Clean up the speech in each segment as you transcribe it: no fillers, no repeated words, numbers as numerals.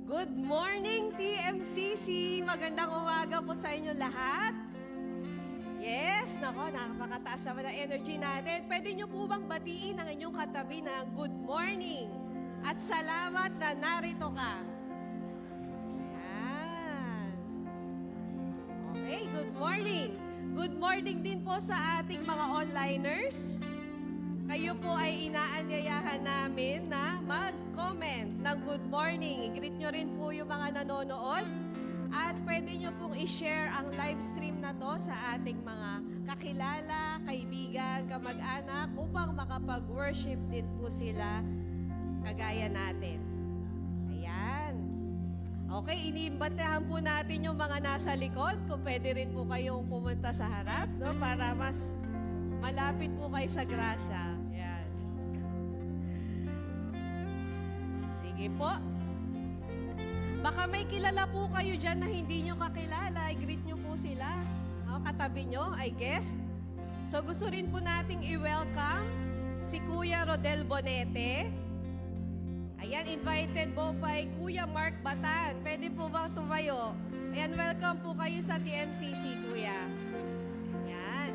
Good morning, TMCC! Magandang umaga po sa inyo lahat. Yes, nako, nakapakataas naman ang energy natin. Pwede nyo po bang batiin ang inyong katabi ng good morning? At salamat na narito ka. Yan. Okay, good morning. Good morning din po sa ating mga onliners. Kayo po ay inaanyayahan namin na mag-comment ng good morning. I-greet nyo rin po yung mga nanonood. At pwede nyo pong i-share ang live stream na to sa ating mga kakilala, kaibigan, kamag-anak upang makapag-worship din po sila kagaya natin. Ayan. Okay, iniimbatahan po natin yung mga nasa likod. Kung pwede rin po kayong pumunta sa harap, no? Para mas malapit po kayo sa grasya. Ayan. Sige po. Baka may kilala po kayo dyan na hindi nyo kakilala. I-greet nyo po sila. No? Katabi nyo, I guess. So gusto rin po nating i-welcome si Kuya Rodel Bonete. Ayan, invited po kay Kuya Mark Batan. Pwede po bang tumayo? Ayan, welcome po kayo sa TMCC, Kuya. Ayan.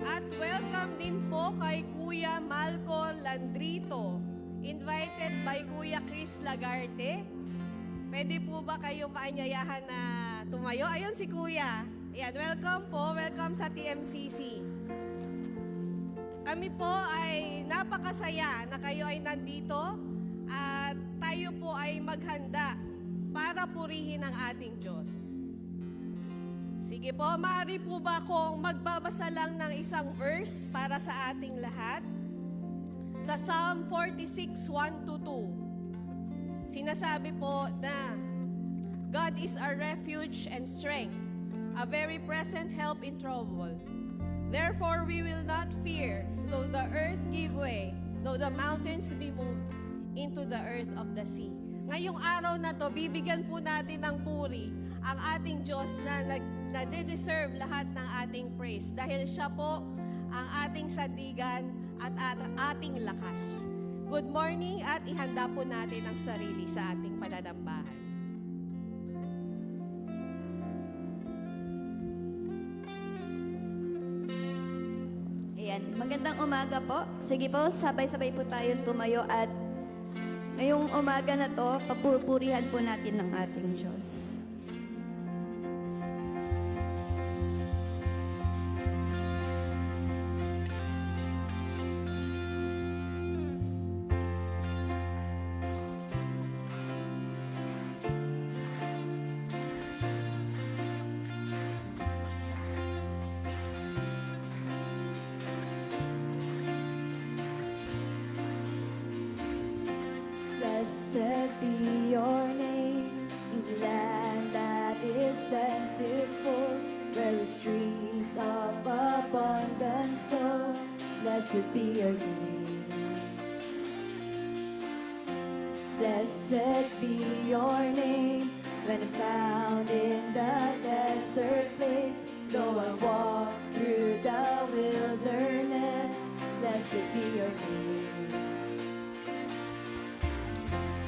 At welcome din po kay Kuya Malco Landrito. Invited by Kuya Chris Lagarte. Pwede po ba kayong maanyayahan na tumayo? Ayun si Kuya. Ayan, welcome po. Welcome sa TMCC. Kami po ay napakasaya na kayo ay nandito at tayo po ay maghanda para purihin ang ating Diyos. Sige po, maaari po ba kung magbabasa lang ng isang verse para sa ating lahat? Sa Psalm 46, 1-2. Sinasabi po na God is our refuge and strength, a very present help in trouble. Therefore we will not fear, though the earth give way, though the mountains be moved into the earth of the sea. Ngayong araw na to, bibigyan po natin ng puri ang ating Diyos na nade-deserve lahat ng ating praise dahil siya po ang ating sandigan at ating lakas. Good morning at ihanda po natin ang sarili sa ating pananambahan. Ayan, magandang umaga po. Sige po, sabay-sabay po tayong tumayo at ngayong umaga na to, papupurihan po natin ng ating Diyos. Blessed be your name in the land that is plentiful, where the streams of abundance flow. Blessed be your name. Blessed be your name when I'm found in the desert place. Though I walk through the wilderness, blessed be your name.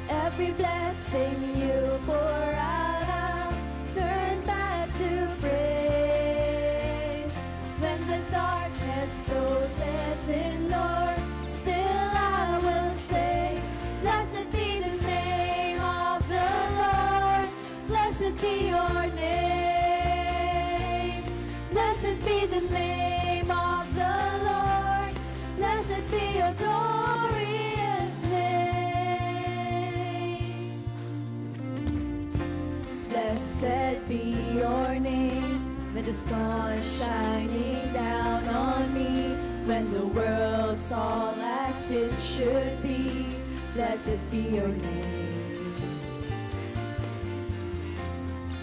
Every blessing you pour out, I'll turn back to praise. When the darkness closes in, Lord, still I will say, blessed be the name of the Lord. Blessed be your name. Blessed be the name of the Lord. Blessed be your glorious name. Blessed be your name, when the sun shining down on me, when the world's all as it should be. Blessed be your name.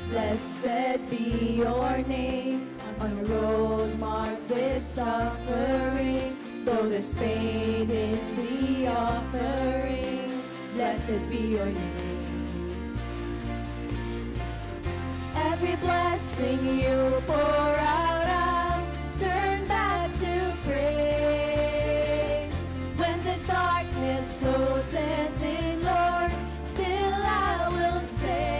Blessed be your name, on a road marked with suffering, though there's pain in the offering. Blessed be your name. Every blessing you pour out, I'll turn back to praise. When the darkness closes in, Lord, still I will say,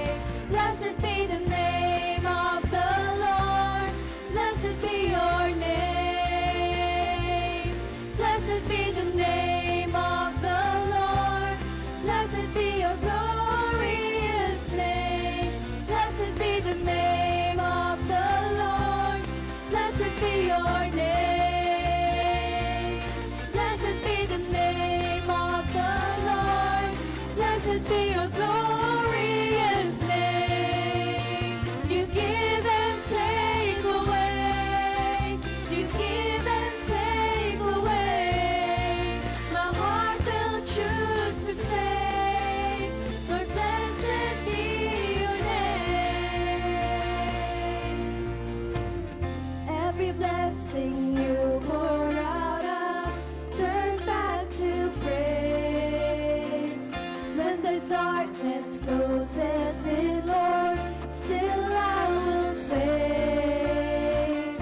be your glorious name. You give and take away. You give and take away. My heart will choose to say, Lord, blessed be your name. Every blessing you pour out, I'll turn back to praise. When the darkness closes in, Lord, still I will say,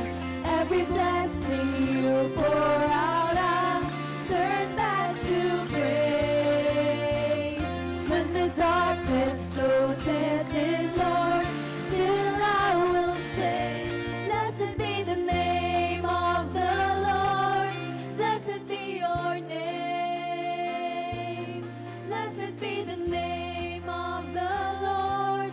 every blessing you pour out, I'll turn back to praise. When the darkness closes in, Lord, still I will say, blessed be the name of the Lord. Blessed be your name. Blessed be the name of the Lord.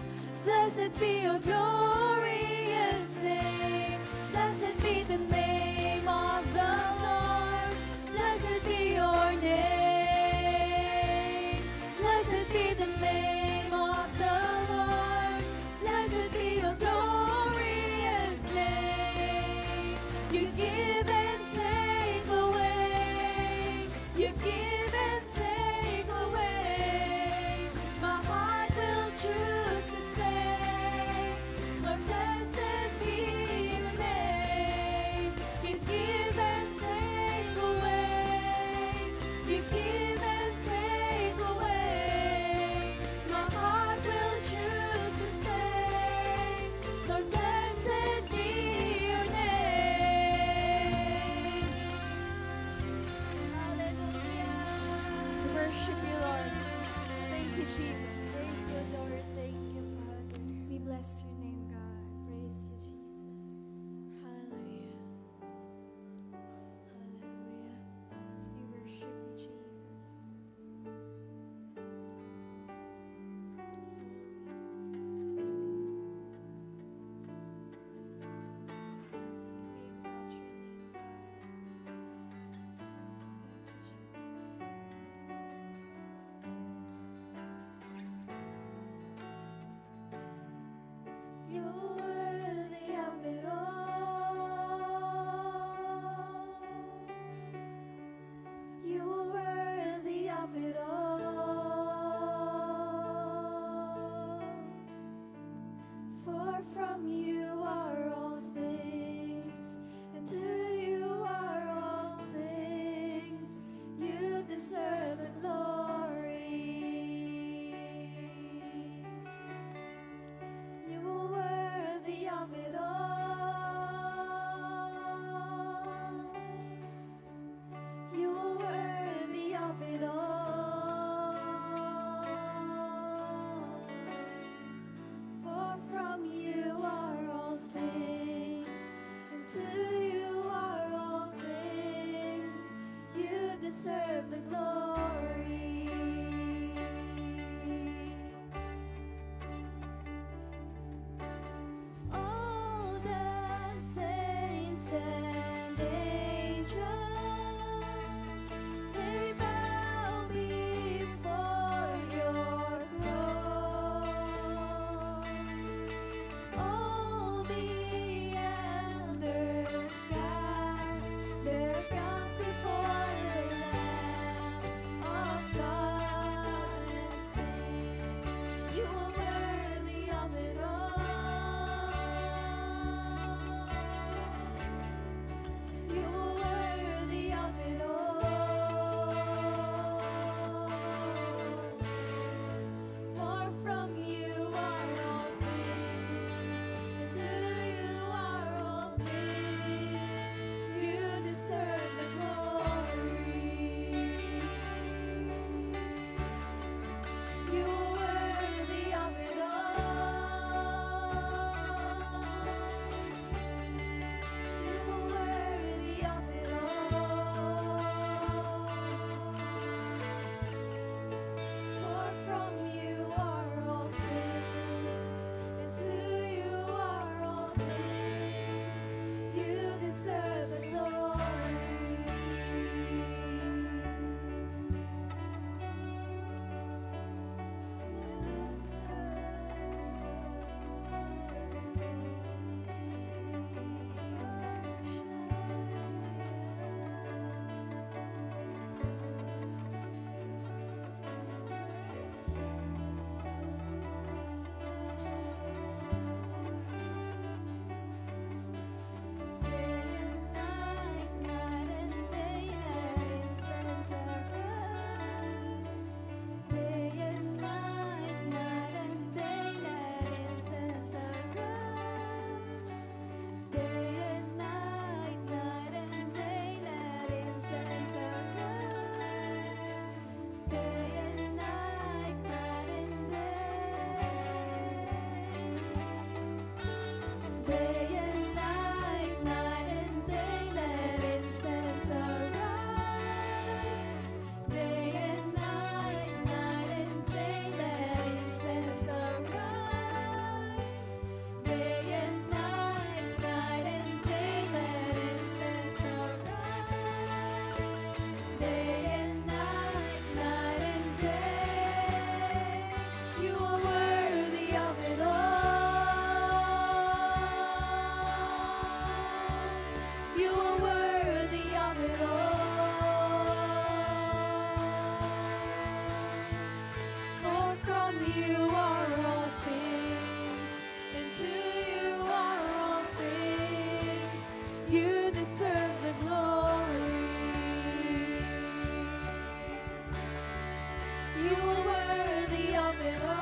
it all.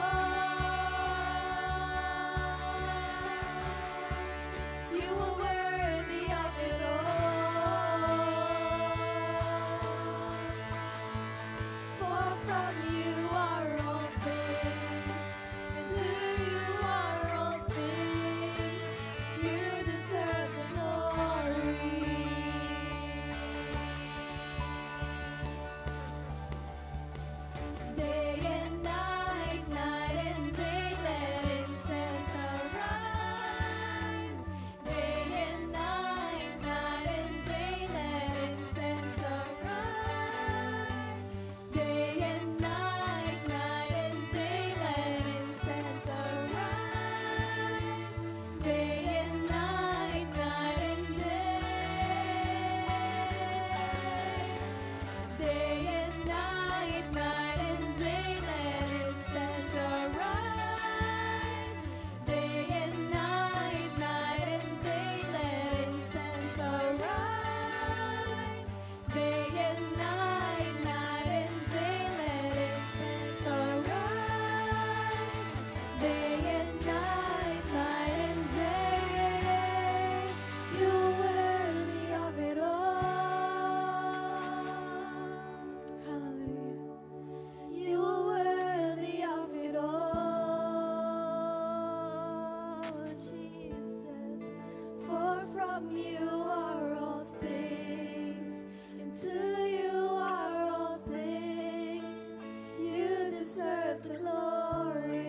You are worthy of it all. For from you are all things, and to you are all things. You deserve the glory. Day and night, night and day, let incense arise. Day and night, night and day, let incense arise. Day and night, night and day, let incense arise. Day and night, night and day. Day and night, night and day, let incense arise. Day and night, night and day, let incense arise. Day and night, night and day, let incense arise. Day and night, night and day, you're worthy of it all. Hallelujah. You are worthy of it all, Jesus. For from you are all things, and to you are all things. You deserve the glory.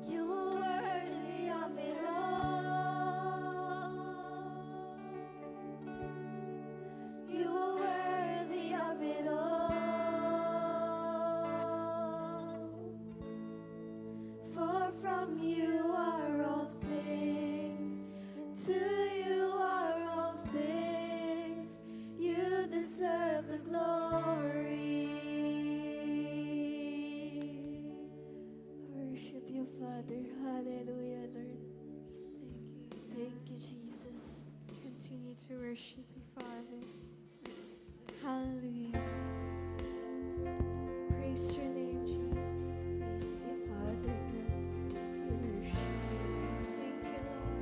You are worthy of it all. You are worthy of it all. For from you are all things, and to you are all things. You deserve the glory. Worship you, Father. Hallelujah, Lord. Thank you, Jesus. Continue to worship you, Father. Hallelujah. Praise your name, Jesus. Praise you, Father God. Worship you. Thank you, Lord.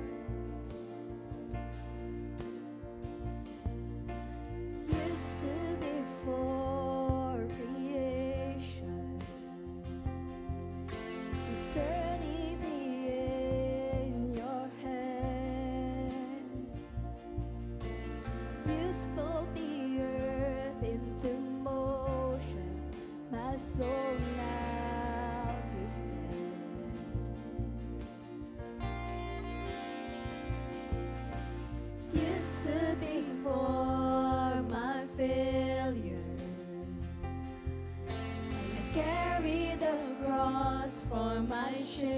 You stood before creation, eternity in your hand. You spoke the earth into motion, my soul now to stand. You stood before my failures, and I carried the cross for my shame.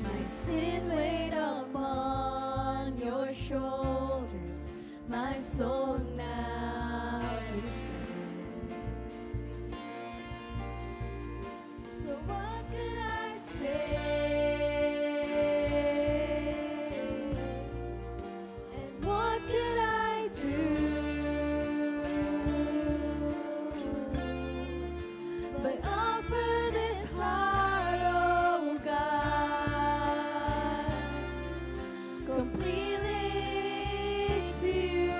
My sin weighed upon your shoulders, my soul now to stand. So what could I say? And what could I do? But offer this heart, oh God, completely to you.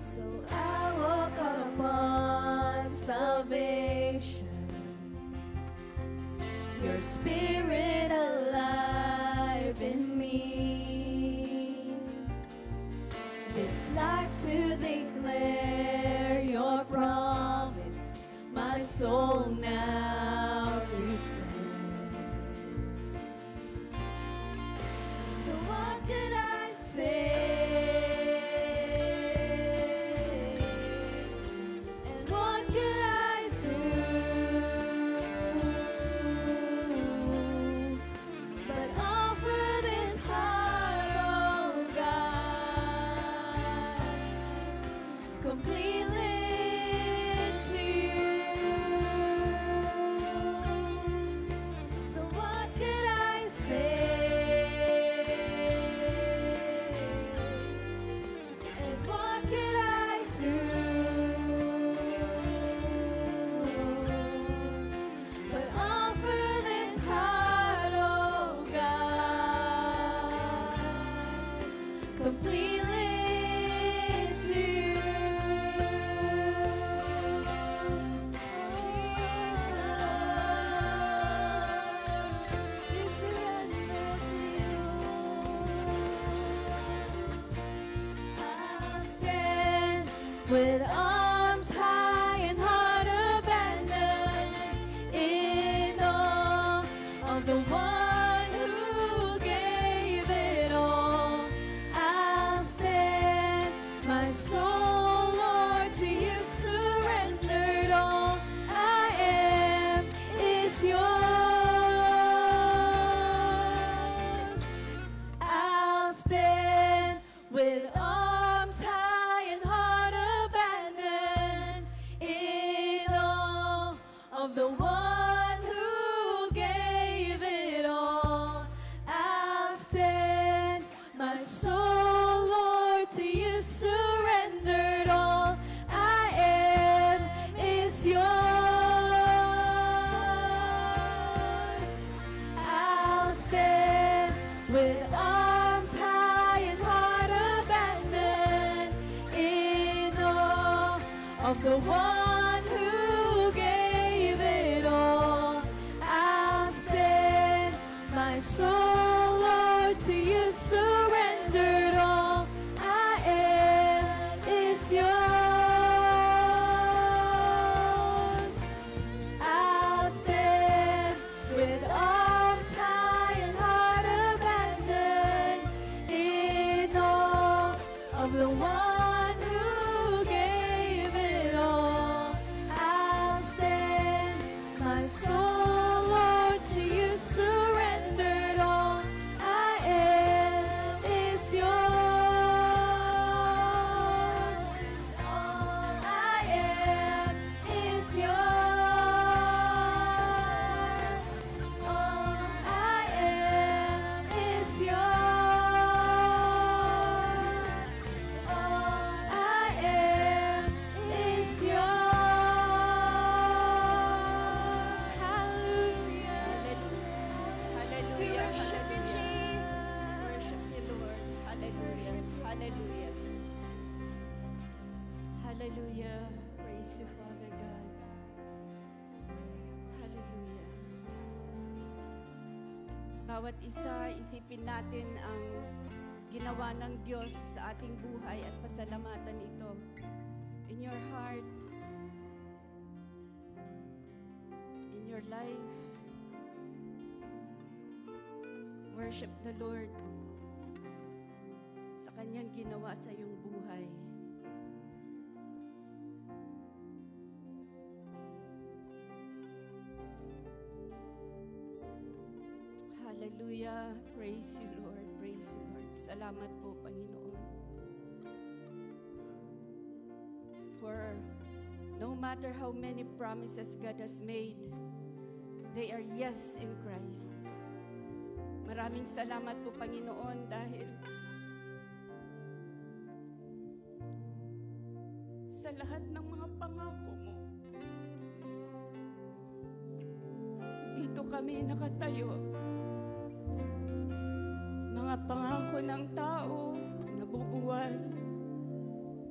So I walk upon salvation, your spirit alive in me. This life to declare your promise, my soul now to stand. So what could I say? And what could I do? with arms high and heart abandoned in awe of the one who gave it all. I'll stand, my soul, Lord, to you surrendered. All I am is yours. I'll stand with arms high and heart abandoned in awe of the one who gave it all. I'll stand, my soul, Lord, to you surrendered. All I am is yours. I'll stand with arms high and heart abandoned in awe of the one who gave it all. I'll stand, my soul, Lord, to you surrendered. All I am is yours. I'll stand with arms high and heart abandoned in awe of the one who gave it all. I'll stand, my soul, Lord, to you surrendered. All I am is yours. All I am is yours. All I am is yours. All I am is yours. Hallelujah. Hallelujah. Worship you, Jesus. Worship you, Lord. Hallelujah. Hallelujah. Hallelujah. Praise you, Father God. Hallelujah. Bawat isa, isipin natin ang ginawa ng Diyos sa ating buhay at pasalamatan ito. In your heart, in your life, worship the Lord sa kanyang ginawa sa iyong buhay. Hallelujah. Praise you, Lord. Praise you, Lord. Salamat po, Panginoon. For no matter how many promises God has made, they are yes in Christ. Maraming salamat po, Panginoon, dahil sa lahat ng mga pangako mo, dito kami nakatayo. Mga pangako ng tao, nabubuwal.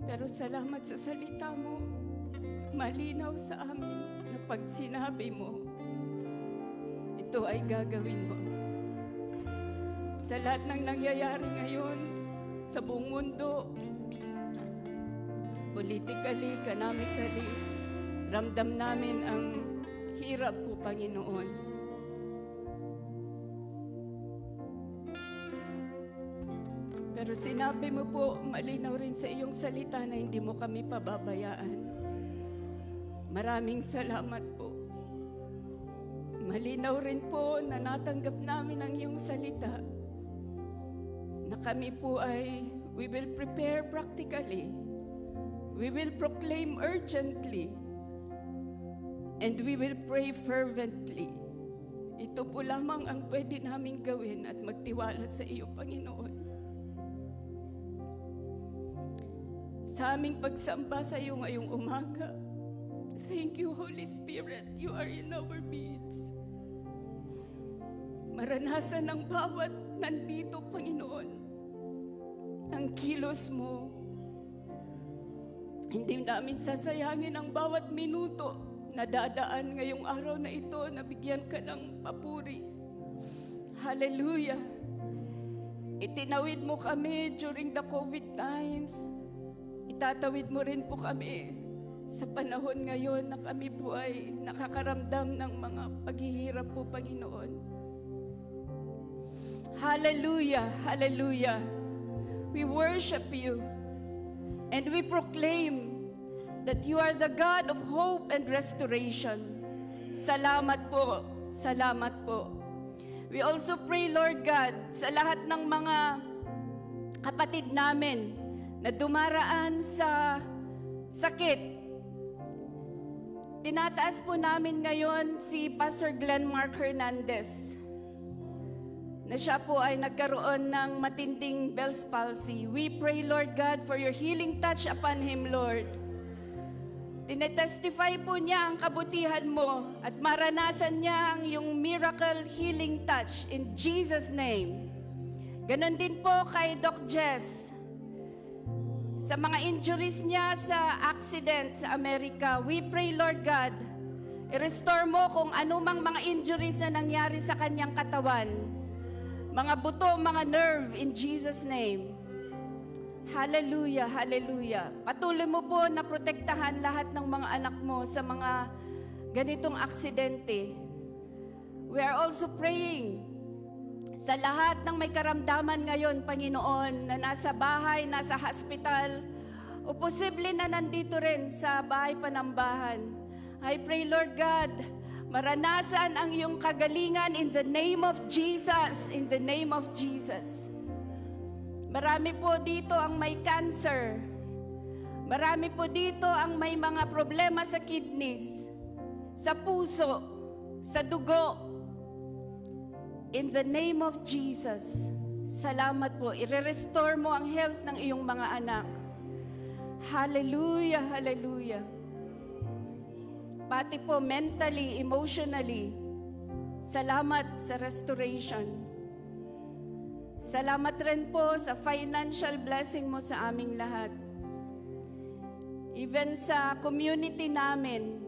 Pero salamat sa salita mo, malinaw sa amin na pag sinabi mo, ito ay gagawin mo. Sa lahat ng nangyayari ngayon sa buong mundo, politically, economically, ramdam namin ang hirap po, Panginoon. Pero sinabi mo po, malinaw rin sa iyong salita na hindi mo kami pababayaan. Maraming salamat po. Malinaw rin po na natanggap namin ang iyong salita na kami po ay we will prepare practically, we will proclaim urgently, and we will pray fervently. Ito po lamang ang pwede naming gawin at magtiwala sa iyo, Panginoon. Sa aming pagsamba sa iyo ngayong umaga, thank you, Holy Spirit, you are in our midst. Maranasan ng bawat nandito, Panginoon, ang kilos mo. Hindi namin sasayangin ang bawat minuto na dadaan ngayong araw na ito na bigyan ka ng papuri. Hallelujah! Itinawid mo kami during the COVID times. itatawid mo rin po kami sa panahon ngayon na kami po ay nakakaramdam ng mga paghihirap po, Panginoon. Hallelujah, hallelujah. We worship you and we proclaim that you are the God of hope and restoration. Salamat po, salamat po. We also pray, Lord God, sa lahat ng mga kapatid namin na dumaraan sa sakit. Tinataas po namin ngayon si Pastor Glenn Mark Hernandez, na siya po ay nagkaroon ng matinding Bell's palsy. We pray, Lord God, for your healing touch upon him, Lord. Tinetestify po niya ang kabutihan mo at maranasan niya ang yung miracle healing touch in Jesus' name. Ganon din po kay Doc Jess. Sa mga injuries niya sa accident sa Amerika, we pray, Lord God, i-restore mo kung anumang mga injuries na nangyari sa kanyang katawan. Mga buto, mga nerve, in Jesus' name. Hallelujah, hallelujah. Patuloy mo po na protektahan lahat ng mga anak mo sa mga ganitong aksidente. We are also praying sa lahat ng may karamdaman ngayon, Panginoon, na nasa bahay, nasa hospital, o posible na nandito rin sa bahay panambahan. I pray, Lord God, maranasan ang iyong kagalingan in the name of Jesus, in the name of Jesus. Marami po dito ang may cancer. Marami po dito ang may mga problema sa kidneys, sa puso, sa dugo. In the name of Jesus, salamat po. I-restore mo ang health ng iyong mga anak. Hallelujah, hallelujah. Pati po mentally, emotionally, salamat sa restoration. Salamat rin po sa financial blessing mo sa aming lahat. Even sa community namin,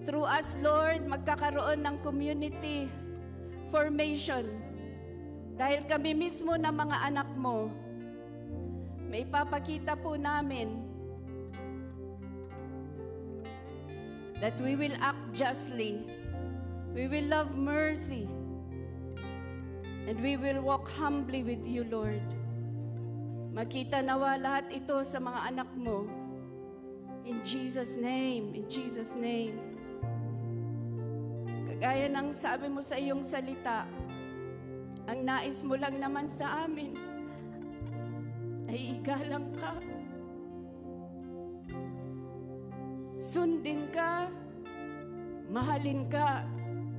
through us, Lord, magkakaroon ng community formation. Dahil kami mismo na mga anak mo, may ipapakita po namin that we will act justly, we will love mercy, and we will walk humbly with you, Lord. Makita nawa lahat ito sa mga anak mo. In Jesus' name, in Jesus' name. Kagaya ng sabi mo sa iyong salita, ang nais mo lang naman sa amin ay igalang ka. Sundin ka, mahalin ka,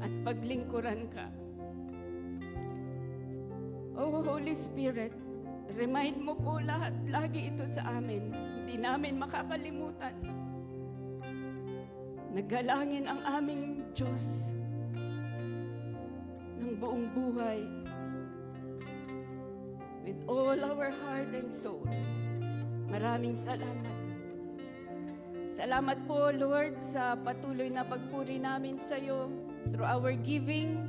at paglingkuran ka. Oh, Holy Spirit, remind mo po lahat, lagi ito sa amin. Hindi namin makakalimutan. Nagalangin ang aming Diyos ng buong buhay with all our heart and soul. Maraming salamat. Salamat po, Lord, sa patuloy na pagpuri namin sa iyo through our giving.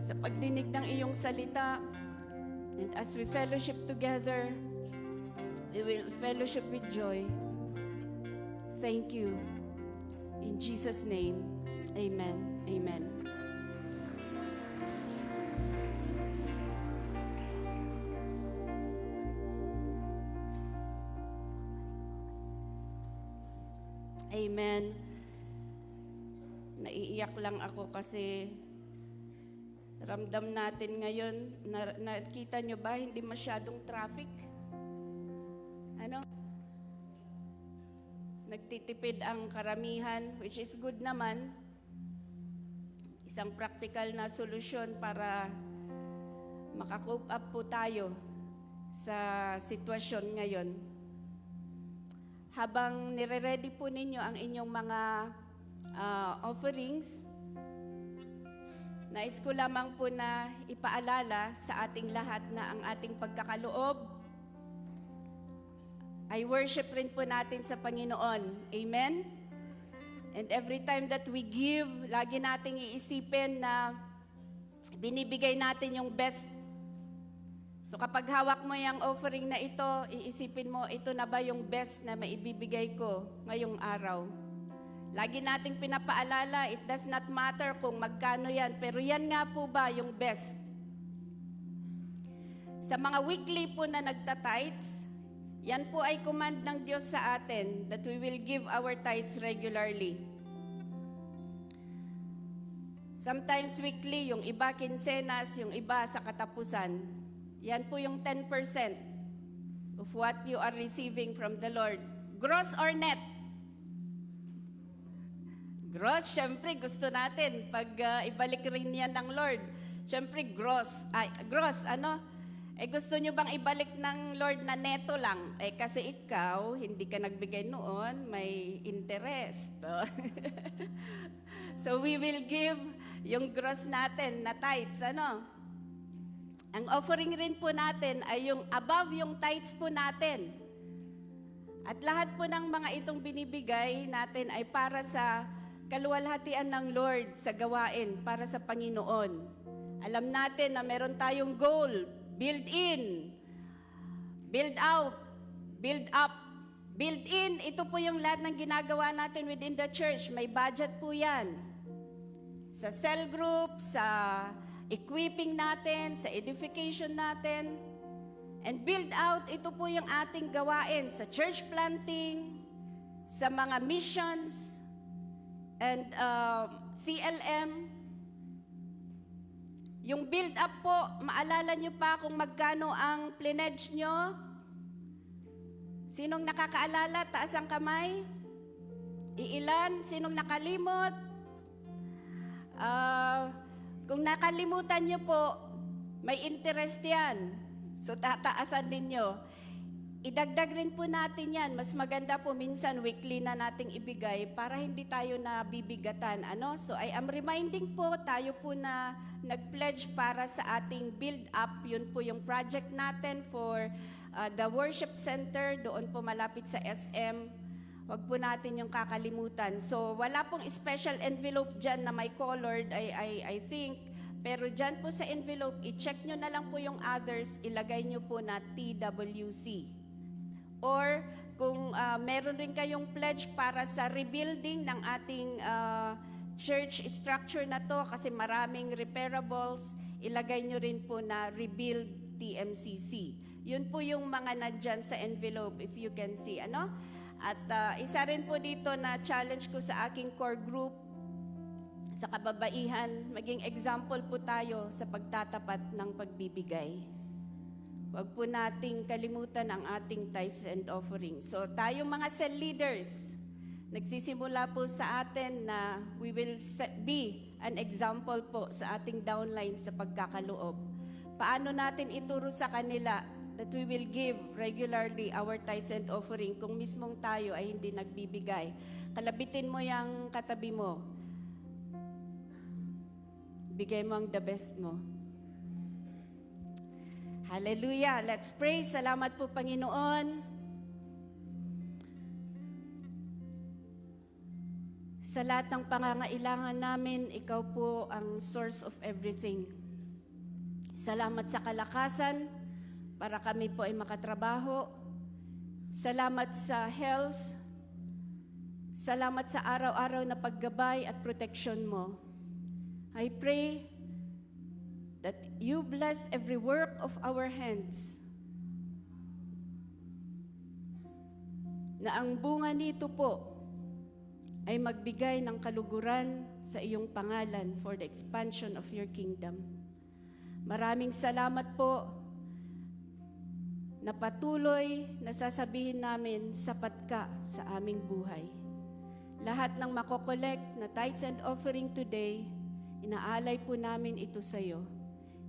Sa pagdinig ng iyong salita, and as we fellowship together, we will fellowship with joy. Thank you. In Jesus' name, amen. Amen. Amen. Naiiyak lang ako kasi ramdam natin ngayon, nakita nyo ba, hindi masyadong traffic? Ano? Nagtitipid ang karamihan, which is good naman. Isang practical na solusyon para makakope up po tayo sa sitwasyon ngayon. Habang nire-ready po ninyo ang inyong mga offerings, nais ko lamang po na ipaalala sa ating lahat na ang ating pagkakaloob ay worship rin po natin sa Panginoon. Amen? And every time that we give, lagi nating iisipin na binibigay natin yung best. So kapag hawak mo yung offering na ito, iisipin mo, ito na ba yung best na maibibigay ko ngayong araw? Lagi nating pinapaalala, it does not matter kung magkano yan, pero yan nga po ba yung best? Sa mga weekly po na nagta-tithes, yan po ay command ng Diyos sa atin that we will give our tithes regularly. Sometimes weekly, yung iba kinsenas, yung iba sa katapusan. Yan po yung 10% of what you are receiving from the Lord. Gross or net? Gross, syempre gusto natin pag ibalik rin yan ng Lord. Syempre gross, ano? Gusto nyo bang ibalik ng Lord na neto lang? Kasi ikaw, hindi ka nagbigay noon, may interest. So we will give yung gross natin na tithes, ano? Ang offering rin po natin ay yung above yung tithes po natin. At lahat po ng mga itong binibigay natin ay para sa kaluwalhatian ng Lord sa gawain, para sa Panginoon. Alam natin na meron tayong goal, build in, build out, build up. Build in, ito po yung lahat ng ginagawa natin within the church. May budget po yan. Sa cell group, sa equipping natin, sa edification natin. And build out, ito po yung ating gawain sa church planting, sa mga missions, and CLM. Yung build up po, maalala nyo pa kung magkano ang pledge nyo? Sinong nakakaalala? Taas ang kamay. Iilan? Sinong nakalimot? Kung nakalimutan nyo po, may interest yan. So tataasan ninyo. Idagdag rin po natin yan. Mas maganda po minsan weekly na nating ibigay para hindi tayo nabibigatan. Ano? So I am reminding po, tayo po na nag-pledge para sa ating build up. Yun po yung project natin for the worship center. Doon po malapit sa SM. Huwag po natin yung kakalimutan. So wala pong special envelope dyan na may colored, I think. Pero dyan po sa envelope, i-check nyo na lang po yung others, ilagay nyo po na TWC. Or kung meron rin kayong pledge para sa rebuilding ng ating church structure na to, kasi maraming repairables, ilagay nyo rin po na Rebuild TMCC. Yun po yung mga nandyan sa envelope, if you can see. Ano? At isa rin po dito na challenge ko sa aking core group, sa kababaihan, maging example po tayo sa pagtatapat ng pagbibigay. Huwag po nating kalimutan ang ating tithes and offering. So tayong mga cell leaders, nagsisimula po sa atin na we will be an example po sa ating downline sa pagkakaloob. Paano natin ituro sa kanila that we will give regularly our tithes and offering kung mismong tayo ay hindi nagbibigay. Kalabitin mo yung katabi mo. Bigay mo ang the best mo. Hallelujah. Let's pray. Salamat po, Panginoon. Sa lahat ng pangangailangan namin, ikaw po ang source of everything. Salamat sa kalakasan para kami po ay makatrabaho. Salamat sa health. Salamat sa araw-araw na paggabay at protection mo. I pray that you bless every work of our hands. Na ang bunga nito po ay magbigay ng kaluguran sa iyong pangalan for the expansion of your kingdom. Maraming salamat po na patuloy na sasabihin namin, sapat ka sa aming buhay. Lahat ng makokolekt na tithes and offering today, inaalay po namin ito sa iyo.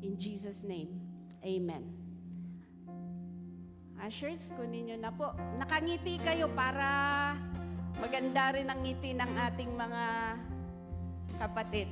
In Jesus' name, Amen. Ushers, kunin nyo na po. Nakangiti kayo para maganda rin ang ngiti ng ating mga kapatid.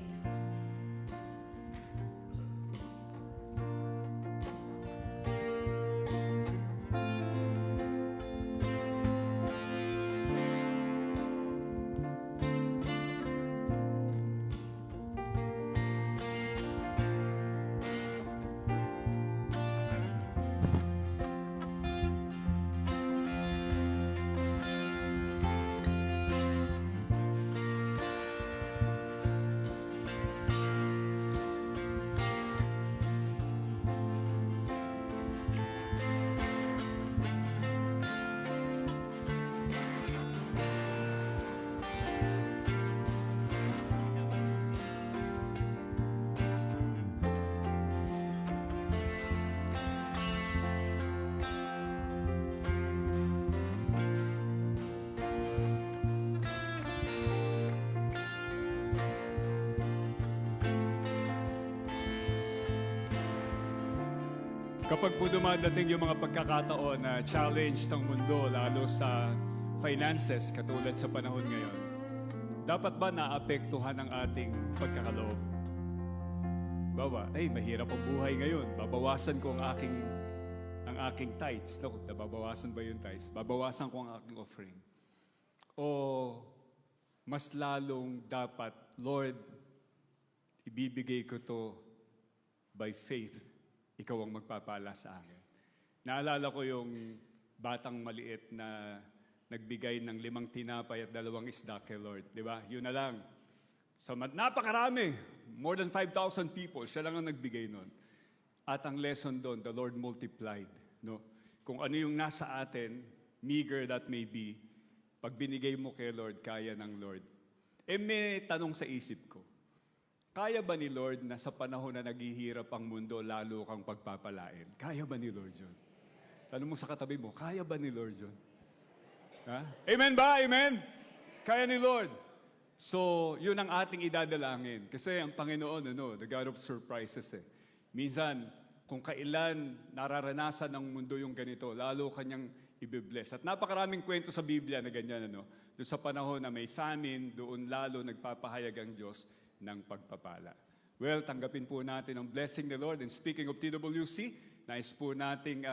Kapag po dumadating yung mga pagkakataon na challenge ng mundo, lalo sa finances, katulad sa panahon ngayon, dapat ba naapektuhan ang ating pagkakaloob? Bawa, mahirap ang buhay ngayon. Babawasan ko ang aking tithes. No, nababawasan ba yung tithes? Babawasan ko ang aking offering. O mas lalong dapat, Lord, ibibigay ko to by faith. Ikaw ang magpapala sa akin. Naalala ko yung batang maliit na nagbigay ng 5 tinapay at 2 isda kay Lord. Di ba? Yun na lang. So napakarami. More than 5,000 people. Siya lang ang nagbigay nun. At ang lesson doon, the Lord multiplied. No? Kung ano yung nasa atin, meager that may be, pag binigay mo kay Lord, kaya ng Lord. May tanong sa isip ko. Kaya ba ni Lord na sa panahon na naghihirap ang mundo, lalo kang pagpapalain? Kaya ba ni Lord yun? Tanong mo sa katabi mo, kaya ba ni Lord yun? Ha? Amen ba? Amen? Kaya ni Lord. So, yun ang ating idadalangin. Kasi ang Panginoon, the God of surprises Minsan, kung kailan nararanasan ng mundo yung ganito, lalo kanyang ibibless. At napakaraming kwento sa Biblia na ganyan, Doon sa panahon na may famine, doon lalo nagpapahayag ang Diyos ng pagpapala. Well, tanggapin po natin ang blessing ni Lord. And speaking of TWC, nais po nating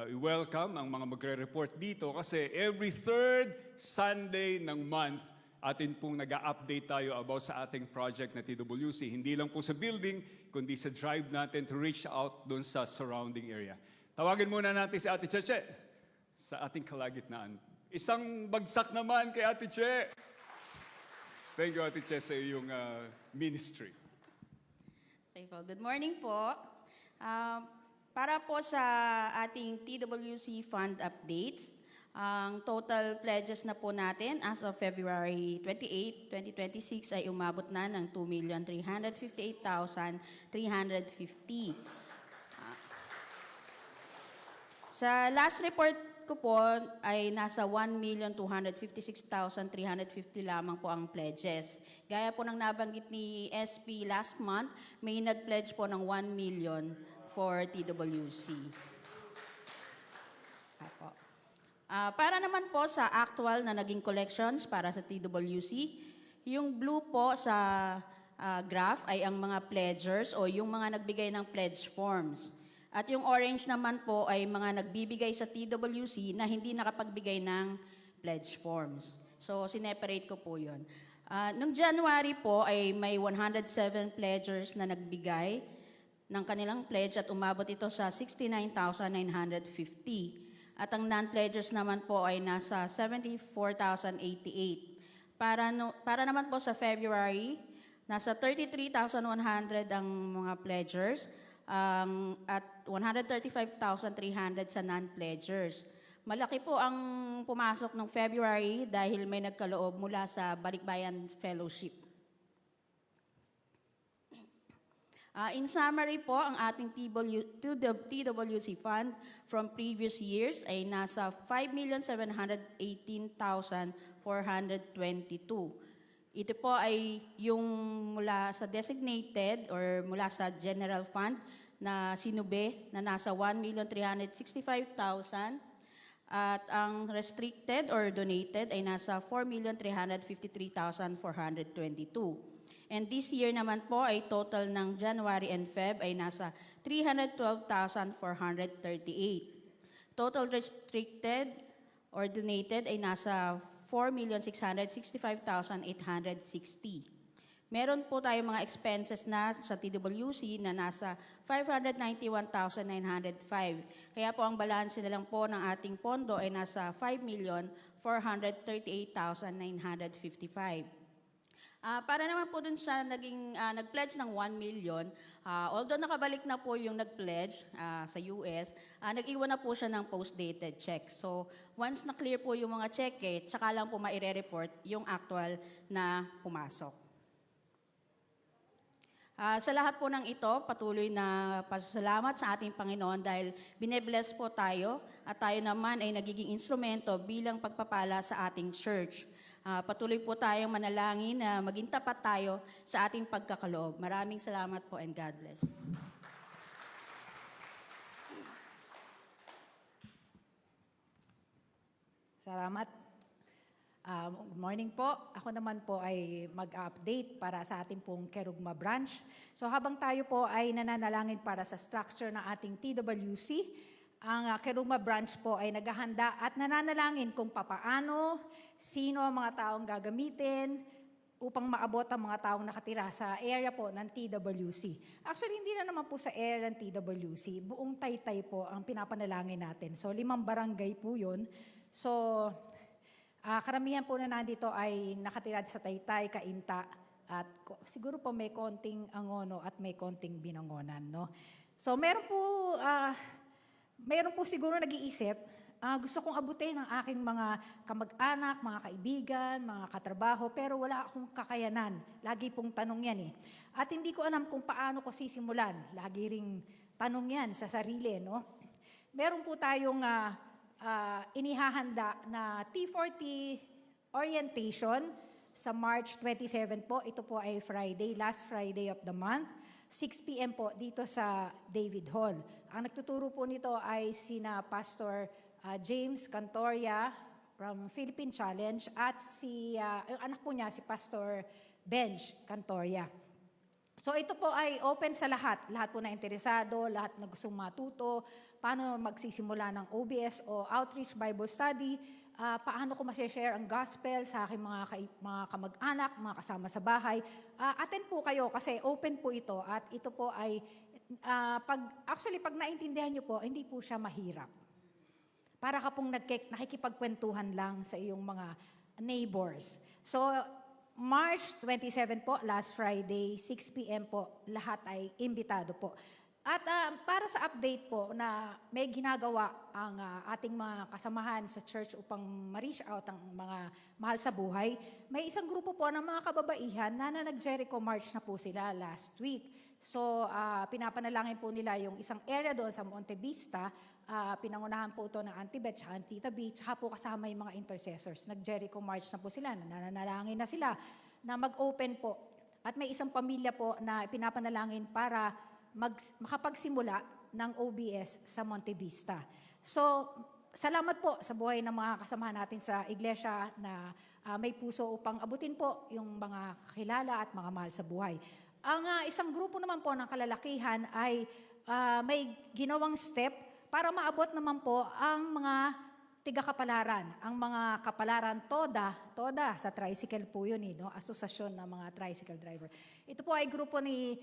i-welcome ang mga magre-report dito kasi every third Sunday ng month, atin pong nag-update tayo about sa ating project na TWC. Hindi lang po sa building, kundi sa drive natin to reach out doon sa surrounding area. Tawagin muna natin si Ate Cheche sa ating kalagitnaan. Isang bagsak naman kay Ate Che. Thank you, Ate Che, sa iyong ministry. Okay po. Good morning po. Para po sa ating TWC Fund updates, ang total pledges na po natin as of February 28, 2026 ay umabot na ng 2,358,350. Sa last report ko po ay nasa 1,256,350 lamang po ang pledges. Gaya po ng nabanggit ni SP last month, may nag-pledge po ng 1 million for TWC. Apo. Para naman po sa actual na naging collections para sa TWC, yung blue po sa graph ay ang mga pledgers o yung mga nagbigay ng pledge forms. At yung orange naman po ay mga nagbibigay sa TWC na hindi nakapagbigay ng pledge forms. So, sineparate ko po yun. Noong January po ay may 107 pledgers na nagbigay ng kanilang pledge at umabot ito sa 69,950. At ang non-pledgers naman po ay nasa 74,088. Para naman po sa February, nasa 33,100 ang mga pledgers at 135,300 sa non-pledgers. Malaki po ang pumasok ng February dahil may nagkaloob mula sa Balikbayan Fellowship. In summary po, ang ating TWC fund from previous years ay nasa 5,718,422. Ito po ay yung mula sa designated or mula sa general fund na sinube na nasa 1,365,000 at ang restricted or donated ay nasa 4,353,422. And this year naman po ay total ng January and Feb ay nasa 312,438. Total restricted or donated ay nasa 4,665,860. Meron po tayong mga expenses na sa TWC na nasa 591,905. Kaya po ang balanse na lang po ng ating pondo ay nasa 5,438,955. Para naman po dun sa nag-pledge ng 1 million, although nakabalik na po yung nag-pledge sa US, nag-iwan na po siya ng post-dated check. So, once na-clear po yung mga check, tsaka lang po maire-report yung actual na pumasok. Sa lahat po ng ito, patuloy na pasalamat sa ating Panginoon dahil binebless po tayo at tayo naman ay nagiging instrumento bilang pagpapala sa ating church. Patuloy po tayong manalangin na maging tapat tayo sa ating pagkakaloob. Maraming salamat po and God bless. Salamat. Good morning po. Ako naman po ay mag-update para sa ating pong Kerugma branch. So habang tayo po ay nananalangin para sa structure ng ating TWC, ang Kerugma branch po ay naghahanda at nananalangin kung papaano, sino ang mga taong gagamitin upang maabot ang mga taong nakatira sa area po ng TWC. Actually, hindi na naman po sa area ng TWC. Buong Taytay po ang pinapanalangin natin. So 5 barangay po yun. So karamihan po na nandito ay nakatira sa Taytay, Cainta, at siguro po may konting Angono at may konting Binangonan, no? So meron po siguro nag-iisip, gusto kong abutin ang aking mga kamag-anak, mga kaibigan, mga katrabaho, pero wala akong kakayanan. Lagi pong tanong yan eh. At hindi ko alam kung paano ko sisimulan. Lagi ring tanong yan sa sarili, no? Meron po tayong inihahanda na T40 orientation sa March 27 po. Ito po ay Friday, last Friday of the month. 6 p.m. po dito sa David Hall. Ang nagtuturo po nito ay sina Pastor James Cantoria from Philippine Challenge at yung anak po niya, si Pastor Benj Cantoria. So ito po ay open sa lahat. Lahat po na interesado, lahat na gustong matuto, paano magsisimula ng OBS o Outreach Bible Study, paano ko ma-share ang gospel sa aking mga kamag-anak, mga kasama sa bahay. Attend po kayo kasi open po ito at ito po ay, pag naintindihan nyo po, hindi po siya mahirap. Para ka pong nakikipagkwentuhan lang sa iyong mga neighbors. So, March 27 po, last Friday, 6 p.m. po, lahat ay imbitado po. At para sa update po na may ginagawa ang ating mga kasamahan sa church upang ma-reach out ang mga mahal sa buhay, may isang grupo po ng mga kababaihan na nag-Jericho March na po sila last week. So, pinapanalangin po nila yung isang area doon sa Monte Vista, pinangunahan po ito ng Auntie Beth at Tita B, tsaka po kasama yung mga intercessors. Nag-Jericho March na po sila, nananalangin na sila na mag-open po. At may isang pamilya po na pinapanalangin para makapagsimula ng OBS sa Monte Vista. So, salamat po sa buhay ng mga kasamahan natin sa iglesia na may puso upang abutin po yung mga kakilala at mga mahal sa buhay. Ang isang grupo naman po ng kalalakihan ay may ginawang step para maabot naman po ang mga tiga-kapalaran, ang mga kapalaran TODA sa tricycle po yun, no? Asosasyon ng mga tricycle driver. Ito po ay grupo ni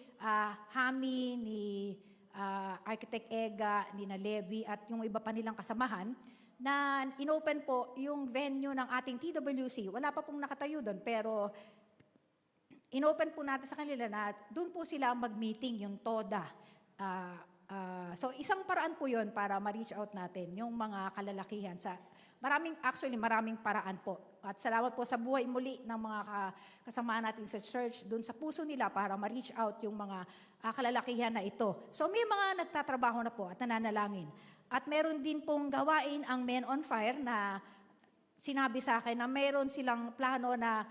Hami, ni Architect Ega, ni na Levi, at yung iba pa nilang kasamahan, na inopen po yung venue ng ating TWC. Wala pa pong nakatayo doon, pero inopen po natin sa kanila na doon po sila mag-meeting, yung TODA. So isang paraan po yun para ma-reach out natin yung mga kalalakihan sa maraming paraan po. At salamat po sa buhay muli ng mga kasama natin sa church doon sa puso nila para ma-reach out yung mga kalalakihan na ito. So may mga nagtatrabaho na po at nananalangin. At meron din pong gawain ang Men on Fire na sinabi sa akin na meron silang plano na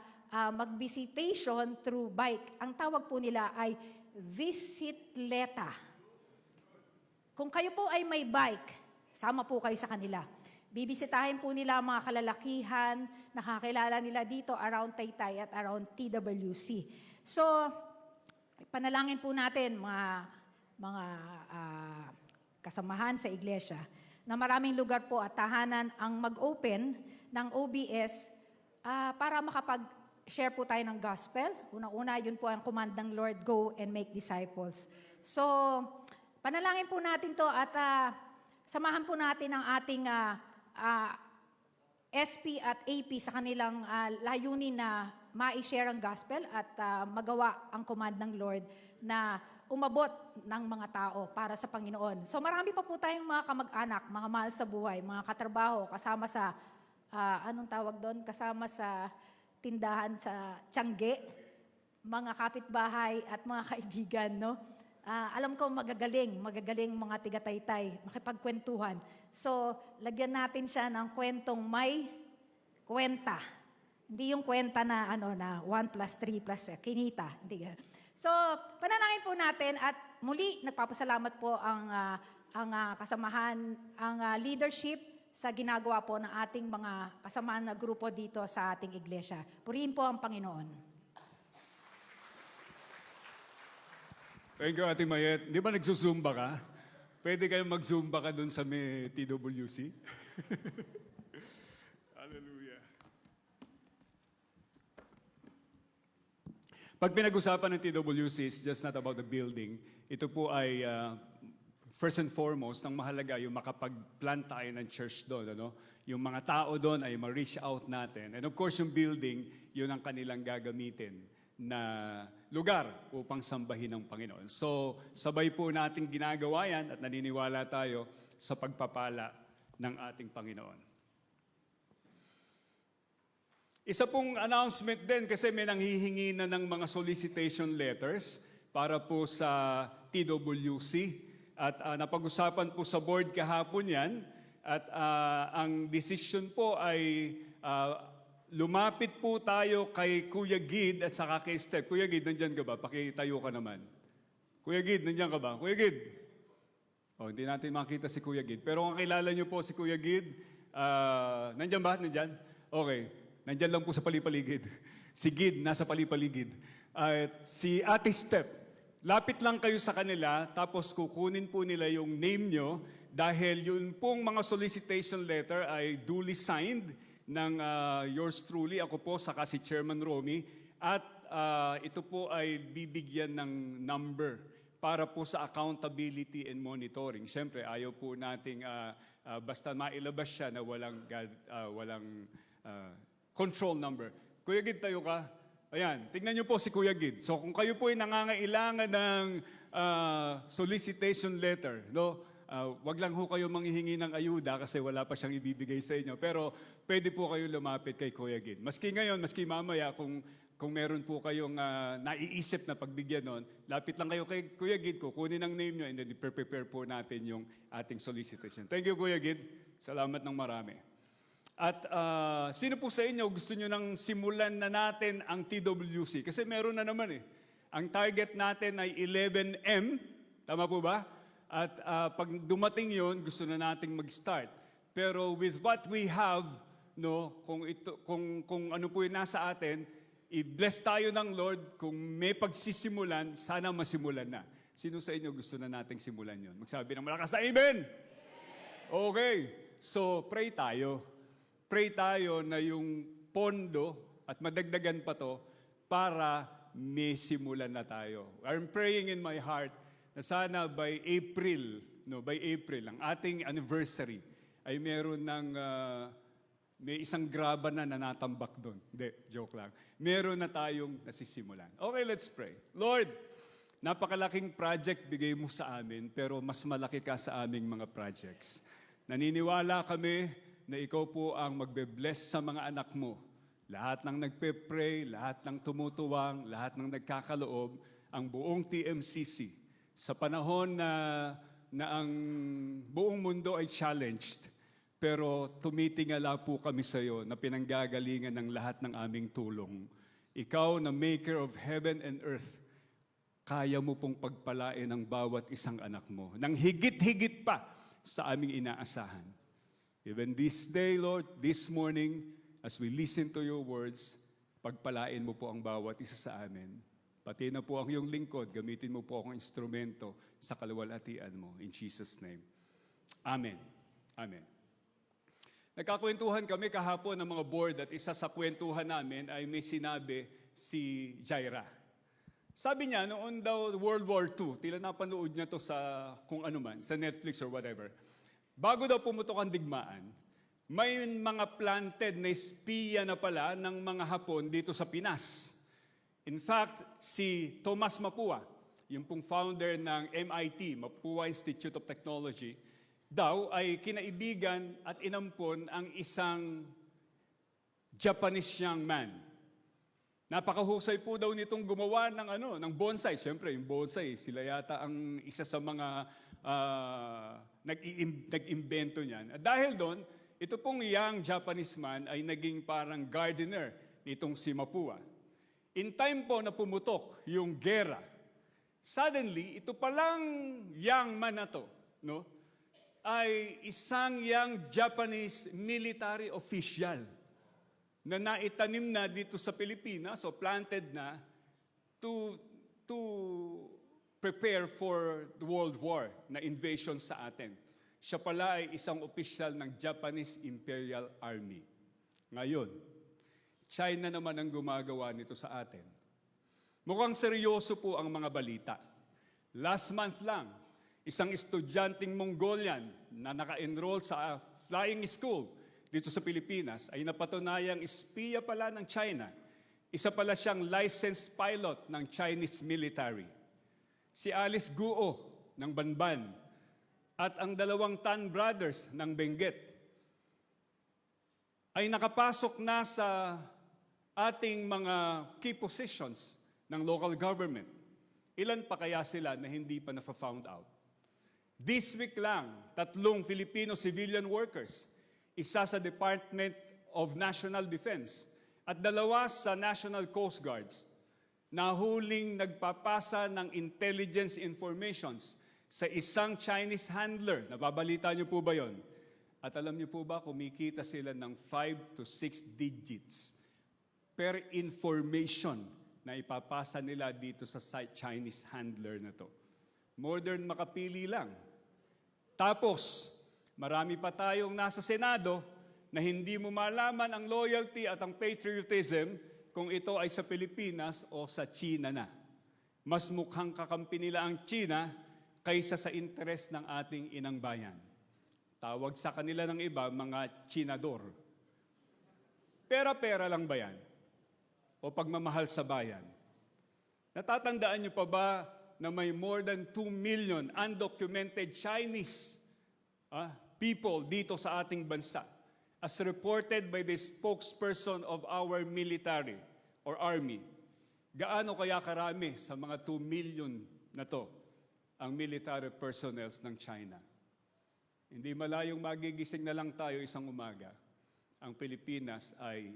mag-visitation through bike. Ang tawag po nila ay Visitleta. Kung kayo po ay may bike, sama po kayo sa kanila. Bibisitahin po nila ang mga kalalakihan, nakakilala nila dito around Taytay at around TWC. So, panalangin po natin mga kasamahan sa iglesia na maraming lugar po at tahanan ang mag-open ng OBS para makapag-share po tayo ng gospel. Unang-una, yun po ang command ng Lord, go and make disciples. So, panalangin po natin to at samahan po natin ang ating SP at AP sa kanilang layunin na ma-share ang gospel at magawa ang command ng Lord na umabot ng mga tao para sa Panginoon. So marami pa po tayong mga kamag-anak, mga mahal sa buhay, mga katrabaho, kasama sa, anong tawag doon? Kasama sa tindahan sa Tiangge, mga kapitbahay at mga kaibigan, no? Alam ko magagaling mga tiga-Taytay, makipagkwentuhan. So, lagyan natin siya ng kwentong may kwenta. Hindi yung kwenta na 1 plus 3 plus kinita. Hindi yan. So, panalangin po natin at muli nagpapasalamat po ang kasamahan, ang leadership sa ginagawa po ng ating mga kasamaan na grupo dito sa ating iglesia. Purihin po ang Panginoon. Thank you, Ate Mayet. Di ba nagsusumba ka? Pwede kayong mag-zumba ka dun sa may TWC? Hallelujah. Pag pinag-usapan ng TWC, it's just not about the building. Ito po ay first and foremost, ang mahalaga yung makapag-plant tayo ng church doon. Ano? Yung mga tao doon ay ma-reach out natin. And of course, yung building, yun ang kanilang gagamitin na lugar upang sambahin ng Panginoon. So, sabay po nating ginagawa yan at naniniwala tayo sa pagpapala ng ating Panginoon. Isa pong announcement din kasi may nanghihingi na ng mga solicitation letters para po sa TWC. At napag-usapan po sa board kahapon yan. At ang decision po ay lumapit po tayo kay Kuya Gid at saka kay Steph. Kuya Gid, nandyan ka ba? Pakitayo ka naman. Kuya Gid, nandyan ka ba? Kuya Gid. Hindi natin makita si Kuya Gid. Pero kung kilala niyo po si Kuya Gid, nandyan ba? Nandyan? Okay. Nandyan lang po sa palipaligid. Si Gid, nasa palipaligid. At si Ate Steph, lapit lang kayo sa kanila, tapos kukunin po nila yung name nyo dahil yun pong mga solicitation letter ay duly signed ng yours truly, ako po, saka si Chairman Romy. At ito po ay bibigyan ng number para po sa accountability and monitoring. Siyempre, ayaw po nating basta mailabas siya na walang control number. Kuya Gid, tayo ka. Ayan, tingnan niyo po si Kuya Gid. So kung kayo po ay nangangailangan ng solicitation letter, no? Wag lang ho kayo manghihingi ng ayuda kasi wala pa siyang ibibigay sa inyo. Pero pwede po kayo lumapit kay Kuya Gid. Maski ngayon, maski mamaya, kung meron po kayong naiisip na pagbigyan nun, lapit lang kayo kay Kuya Gid, kukunin ang name nyo, and then prepare po natin yung ating solicitation. Thank you, Kuya Gid. Salamat ng marami. At sino po sa inyo gusto nyo nang simulan na natin ang TWC? Kasi meron na naman eh. Ang target natin ay 11M. Tama po ba? At pag dumating yon, gusto na nating mag-start. Pero with what we have, no, kung ano po yung nasa atin, i-bless tayo ng Lord. Kung may pagsisimulan, sana masimulan na. Sino sa inyo gusto na nating simulan yon? Magsabi ng malakas na Amen! Okay. So, pray tayo. Pray tayo na yung pondo at madagdagan pa to para may simulan na tayo. I'm praying in my heart na sana by April, ang ating anniversary, ay meron ng, may isang graba na natambak doon. Hindi, joke lang. Meron na tayong nasisimulan. Okay, let's pray. Lord, napakalaking project bigay mo sa amin, pero mas malaki ka sa aming mga projects. Naniniwala kami na ikaw po ang magbe-bless sa mga anak mo. Lahat ng nagpe-pray, lahat ng tumutuwang, lahat ng nagkakaloob, ang buong TMCC. Sa panahon na ang buong mundo ay challenged, pero tumitingala po kami sa iyo na pinanggagalingan ng lahat ng aming tulong. Ikaw na maker of heaven and earth, kaya mo pong pagpalain ang bawat isang anak mo, nang higit-higit pa sa aming inaasahan. Even this day, Lord, this morning, as we listen to your words, pagpalain mo po ang bawat isa sa amin. Pati na po ang iyong lingkod, gamitin mo po akong instrumento sa kaluwalhatian mo. In Jesus' name. Amen. Amen. Nagkakwentuhan kami kahapon ng mga board at isa sa kwentuhan namin ay may sinabi si Jaira. Sabi niya, noon daw World War II, tila napanood niya to sa kung ano man, sa Netflix or whatever. Bago daw pumutok ang digmaan, may mga planted na espiya na pala ng mga Hapon dito sa Pinas. In fact, si Thomas Mapua, yung pong founder ng MIT, Mapua Institute of Technology, daw ay kinaibigan at inampon ang isang Japanese young man. Napakahusay po daw nitong gumawa ng bonsai. Siyempre, yung bonsai, sila yata ang isa sa mga nag-iimbento niyan. At dahil doon, ito pong young Japanese man ay naging parang gardener nitong si Mapua. In time po na pumutok yung gera, suddenly, ito palang young man na to, no? ay isang young Japanese military official na naitanim na dito sa Pilipinas o planted na to prepare for the World War na invasion sa atin. Siya pala ay isang opisyal ng Japanese Imperial Army. Ngayon, China naman ang gumagawa nito sa atin. Mukhang seryoso po ang mga balita. Last month lang, isang estudyanteng Mongolian na naka-enroll sa flying school dito sa Pilipinas ay napatunayang espiya pala ng China. Isa pala siyang licensed pilot ng Chinese military. Si Alice Guo ng Banban at ang dalawang Tan brothers ng Benguet ay nakapasok na sa ating mga key positions ng local government. Ilan pa kaya sila na hindi pa na-found out? This week lang, 3 Filipino civilian workers, isa sa Department of National Defense at 2 sa National Coast Guards, nahuling nagpapasa ng intelligence informations sa isang Chinese handler. Nababalita niyo po ba yon? At alam niyo po ba, kumikita sila ng 5 to 6 digits per information na ipapasa nila dito sa Chinese handler na to. Modern makapili lang. Tapos, marami pa tayong nasa Senado na hindi mo malaman ang loyalty at ang patriotism kung ito ay sa Pilipinas o sa China na. Mas mukhang kakampi nila ang China kaysa sa interes ng ating inang bayan. Tawag sa kanila ng iba, mga Chinador. Pera-pera lang ba yan? O pagmamahal sa bayan? Natatandaan niyo pa ba na may more than 2 million undocumented Chinese people dito sa ating bansa, as reported by the spokesperson of our military or army? Gaano kaya karami sa mga 2 million na to ang military personnel ng China? Hindi malayong magigising na lang tayo isang umaga. Ang Pilipinas ay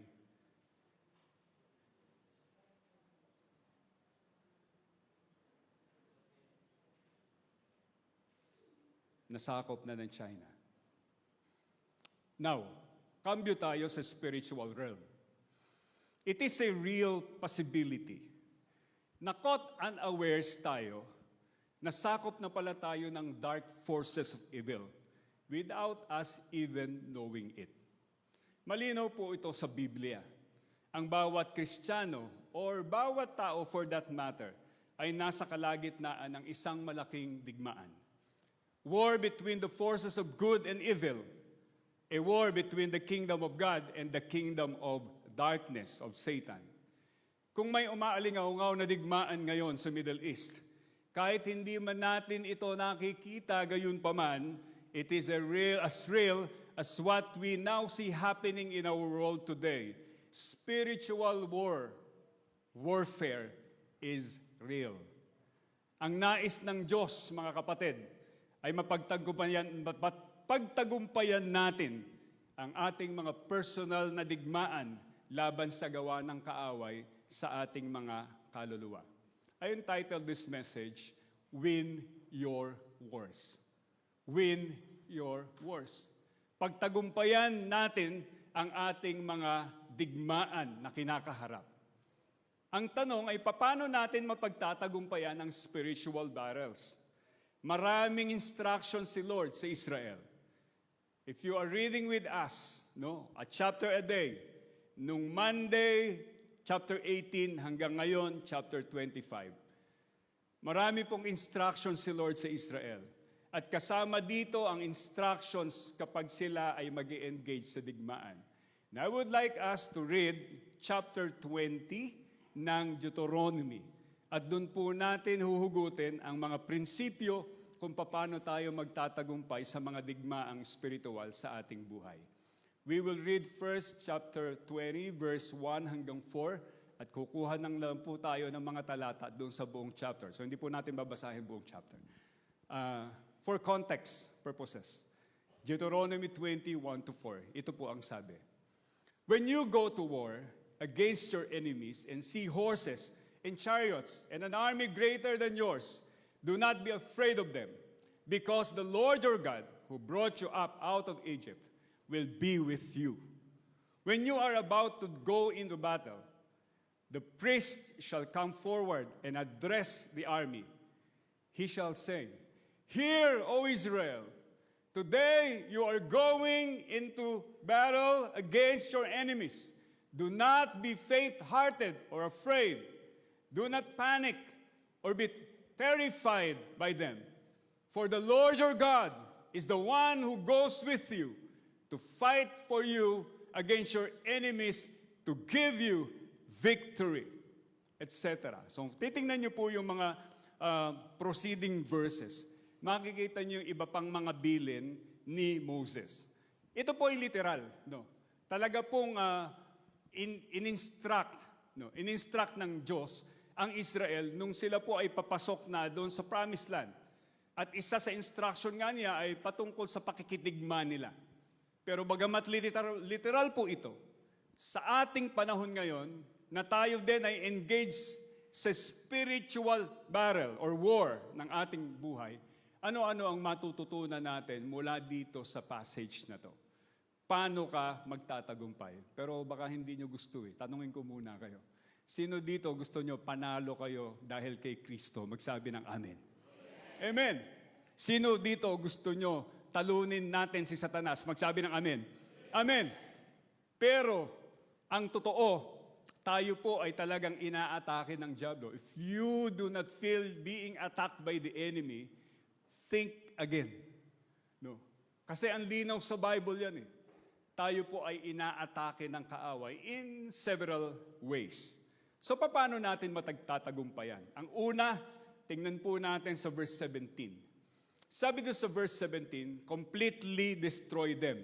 nasakop na ng China. Now, cambio tayo sa spiritual realm. It is a real possibility na caught unawares tayo, nasakop na pala tayo ng dark forces of evil without us even knowing it. Malinaw po ito sa Biblia. Ang bawat Kristiyano or bawat tao for that matter ay nasa kalagitnaan ng isang malaking digmaan. War between the forces of good and evil. A war between the kingdom of God and the kingdom of darkness, of Satan. Kung may umaalingaw-ngaw na digmaan ngayon sa Middle East, kahit hindi man natin ito nakikita gayon paman, it is as real as what we now see happening in our world today. Spiritual warfare is real. Ang nais ng Diyos, mga kapatid, ay mapagtagumpayan natin ang ating mga personal na digmaan laban sa gawa ng kaaway sa ating mga kaluluwa. I entitled this message, Win Your Wars. Win Your Wars. Pagtagumpayan natin ang ating mga digmaan na kinakaharap. Ang tanong ay paano natin mapagtatagumpayan ang spiritual battles? Maraming instructions si Lord sa Israel. If you are reading with us, a chapter a day, nung Monday, chapter 18 hanggang ngayon, chapter 25. Marami pong instructions si Lord sa Israel. At kasama dito ang instructions kapag sila ay mag-engage sa digmaan. Now I would like us to read chapter 20 ng Deuteronomy. At doon po natin huhugutin ang mga prinsipyo kung paano tayo magtatagumpay sa mga digmaang spiritual sa ating buhay. We will read first chapter 20, verse 1 hanggang 4, at kukuha lang po tayo ng mga talata doon sa buong chapter. So hindi po natin babasahin buong chapter. For context purposes, Deuteronomy 20:1-4, ito po ang sabi. When you go to war against your enemies and see horses and chariots and an army greater than yours, do not be afraid of them, because the Lord your God who brought you up out of Egypt, will be with you. When you are about to go into battle, the priest shall come forward and address the army. He shall say, Hear, O Israel, today you are going into battle against your enemies. Do not be faint-hearted or afraid. Do not panic or be terrified by them. For the Lord your God is the one who goes with you to fight for you against your enemies, to give you victory, etc. So titingnan niyo po yung mga proceeding verses. Makikita niyo yung iba pang mga bilin ni Moses. Ito po ay literal, no? Talaga pong in-instruct ng Diyos ang Israel nung sila po ay papasok na doon sa Promised Land. At isa sa instruction nga niya ay patungkol sa pakikitigma nila. Pero bagamat literal po ito, sa ating panahon ngayon, na tayo din ay engaged sa spiritual battle or war ng ating buhay, ano-ano ang matututunan natin mula dito sa passage na to? Paano ka magtatagumpay? Pero baka hindi nyo gusto eh. Tanungin ko muna kayo. Sino dito gusto nyo panalo kayo dahil kay Kristo? Magsabi ng amen. Amen. Sino dito gusto nyo talunin natin si Satanas? Magsabi ng amen. Amen. Pero ang totoo, tayo po ay talagang inaatake ng diablo. If you do not feel being attacked by the enemy, think again. No. Kasi ang linaw sa Bible yan eh. Tayo po ay inaatake ng kaaway in several ways. So paano natin matagtatagumpayan? Ang una, tingnan po natin sa verse 17. Sabi doon sa verse 17, completely destroy them.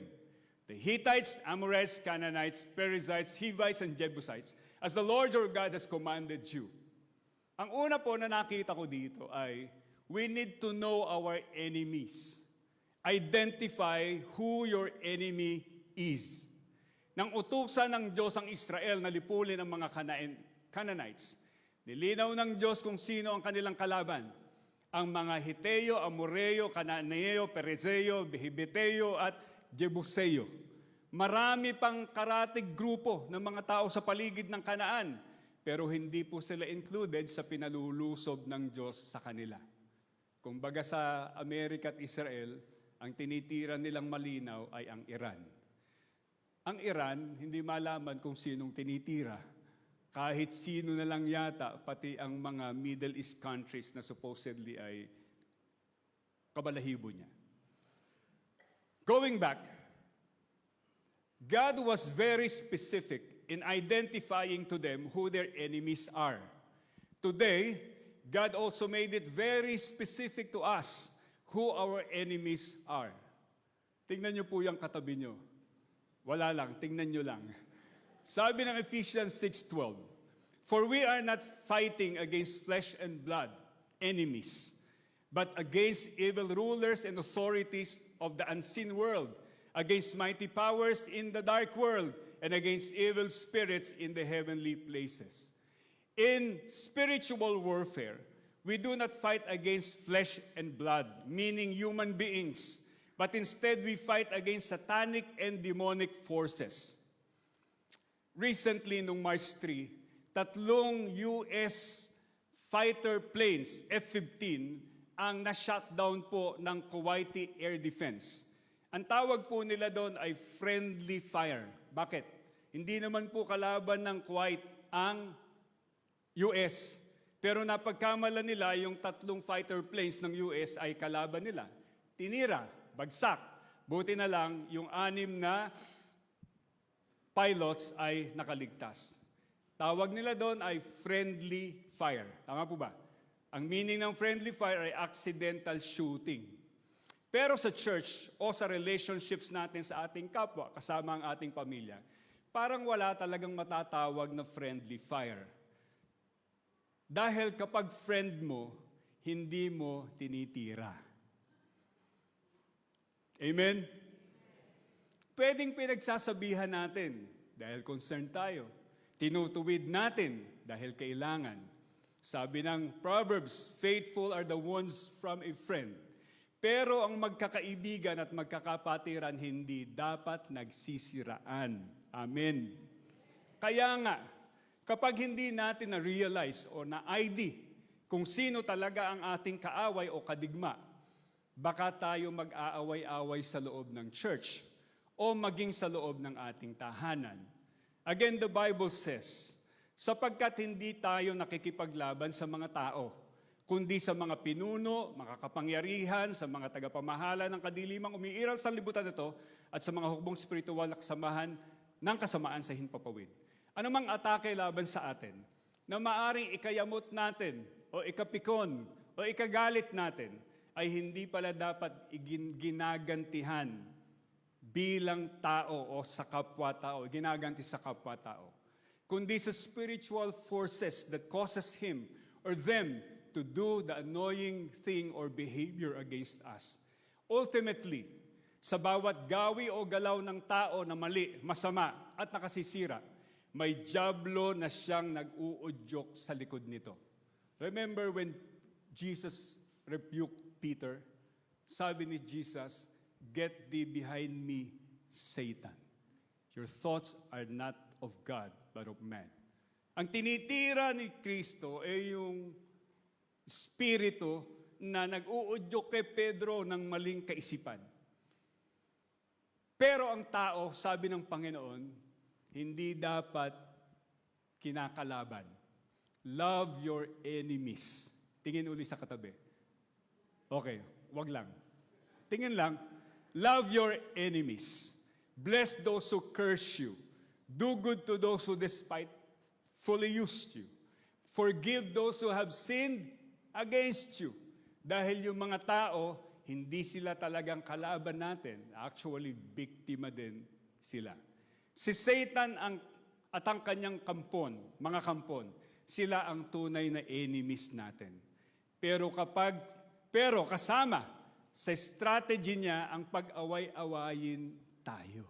The Hittites, Amorites, Canaanites, Perizzites, Hivites, and Jebusites, as the Lord your God has commanded you. Ang una po na nakita ko dito ay, we need to know our enemies. Identify who your enemy is. Nang utusan ng Diyos ang Israel na lipulin ang mga Canaanites, nilinaw ng Diyos kung sino ang kanilang kalaban. Ang mga Hiteo, Amoreo, Canaaneo, Perezeo, Hibeteo at Jebuseo. Marami pang karatig grupo ng mga tao sa paligid ng Kanaan, pero hindi po sila included sa pinalulusob ng Diyos sa kanila. Kumbaga sa Amerika at Israel, ang tinitira nilang malinaw ay ang Iran. Ang Iran, hindi malaman kung sinong tinitira. Kahit sino na lang yata, pati ang mga Middle East countries na supposedly ay kabalahibo niya. Going back, God was very specific in identifying to them who their enemies are. Today, God also made it very specific to us who our enemies are. Tingnan niyo po yung katabi niyo. Wala lang, tingnan niyo lang. Sabi ng Ephesians 6:12, For we are not fighting against flesh and blood, enemies, but against evil rulers and authorities of the unseen world, against mighty powers in the dark world, and against evil spirits in the heavenly places. In spiritual warfare, we do not fight against flesh and blood, meaning human beings, but instead we fight against satanic and demonic forces. Recently, noong March 3, 3 US fighter planes, F-15, ang na-shutdown po ng Kuwaiti Air Defense. Ang tawag po nila doon ay friendly fire. Bakit? Hindi naman po kalaban ng Kuwait ang US. Pero napagkamalan nila yung 3 fighter planes ng US ay kalaban nila. Tinira, bagsak. Buti na lang yung 6 na pilots ay nakaligtas. Tawag nila doon ay friendly fire. Tama po ba? Ang meaning ng friendly fire ay accidental shooting. Pero sa church o sa relationships natin sa ating kapwa, kasama ang ating pamilya, parang wala talagang matatawag na friendly fire. Dahil kapag friend mo, hindi mo tinitira. Amen? Pwedeng pinagsasabihan natin dahil concerned tayo. Tinutuwid natin dahil kailangan. Sabi ng Proverbs, faithful are the wounds from a friend. Pero ang magkakaibigan at magkakapatiran hindi dapat nagsisiraan. Amen. Kaya nga, kapag hindi natin na-realize o na-ID kung sino talaga ang ating kaaway o kadigma, baka tayo mag-aaway-away sa loob ng church o maging sa loob ng ating tahanan. Again, the Bible says, sapagkat hindi tayo nakikipaglaban sa mga tao, kundi sa mga pinuno, mga kapangyarihan, sa mga tagapamahala ng kadilimang umiiral sa libutan ito, at sa mga hukbong spiritual na kasamahan ng kasamaan sa hinpapawid. Anumang atake laban sa atin na maaring ikayamot natin o ikapikon o ikagalit natin ay hindi pala dapat ginagantihan bilang tao o sa kapwa-tao, ginaganti sa kapwa-tao, kundi sa spiritual forces that causes him or them to do the annoying thing or behavior against us. Ultimately, sa bawat gawi o galaw ng tao na mali, masama at nakasisira, may dyablo na siyang nag-uudyok sa likod nito. Remember when Jesus rebuked Peter, sabi ni Jesus, "Get thee behind me, Satan. Your thoughts are not of God, but of man." Ang tinitira ni Kristo ay yung spirito na nag-uudyok kay Pedro ng maling kaisipan. Pero ang tao, sabi ng Panginoon, hindi dapat kinakalaban. Love your enemies. Tingin uli sa katabi. Okay, wag lang. Tingin lang. Love your enemies. Bless those who curse you. Do good to those who despitefully used you. Forgive those who have sinned against you. Dahil yung mga tao, hindi sila talagang kalaban natin. Actually, biktima din sila. Si Satan at ang kanyang kampon, mga kampon, sila ang tunay na enemies natin. Pero kasama sa strategy niya ang pag-away-awayin tayo.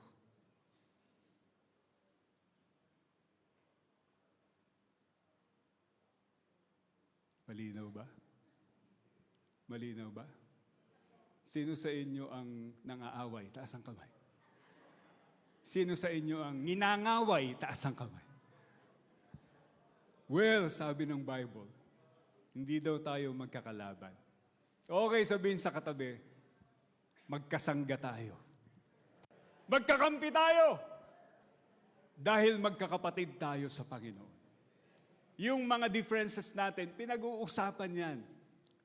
Malinaw ba? Malinaw ba? Sino sa inyo ang nangaaway? Taas ang kamay. Sino sa inyo ang ninangaway? Taas ang kamay. Well, sabi ng Bible, hindi daw tayo magkakalaban. Okay, sabihin sa katabi, magkasangga tayo. Magkakampi tayo! Dahil magkakapatid tayo sa Panginoon. Yung mga differences natin, pinag-uusapan yan.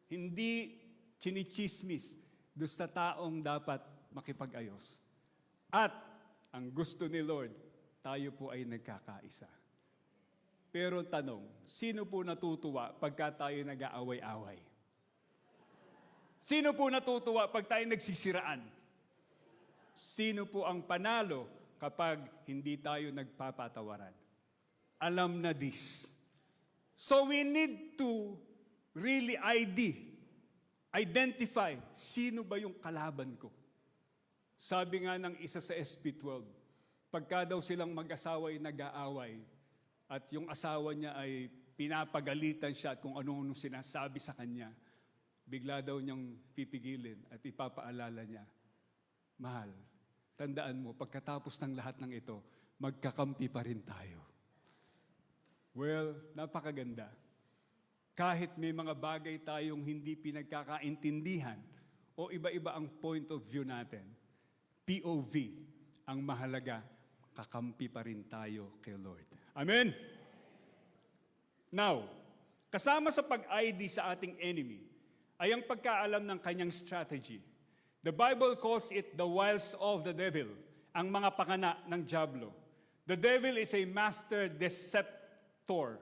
Hindi chinichismis doon sa taong dapat makipag-ayos. At ang gusto ni Lord, tayo po ay nagkakaisa. Pero tanong, sino po natutuwa pagka tayo nag-aaway-away? Sino po natutuwa pag tayo nagsisiraan? Sino po ang panalo kapag hindi tayo nagpapatawaran? Alam na this. So we need to really identify sino ba yung kalaban ko. Sabi nga ng isa sa SP12, pagka daw silang mag-asawa ay nag-aaway at yung asawa niya ay pinapagalitan siya at kung ano-ano sinasabi sa kanya, bigla daw niyang pipigilin at ipapaalala niya, mahal, tandaan mo, pagkatapos ng lahat ng ito, magkakampi pa rin tayo. Well, napakaganda. Kahit may mga bagay tayong hindi pinagkakaintindihan o iba-iba ang point of view natin, POV, ang mahalaga, kakampi pa rin tayo kay Lord. Amen? Now, kasama sa pag-ID sa ating enemy ay ang pagkaalam ng kanyang strategy. The Bible calls it the wiles of the devil, ang mga pakana ng dyablo. The devil is a master deceptor.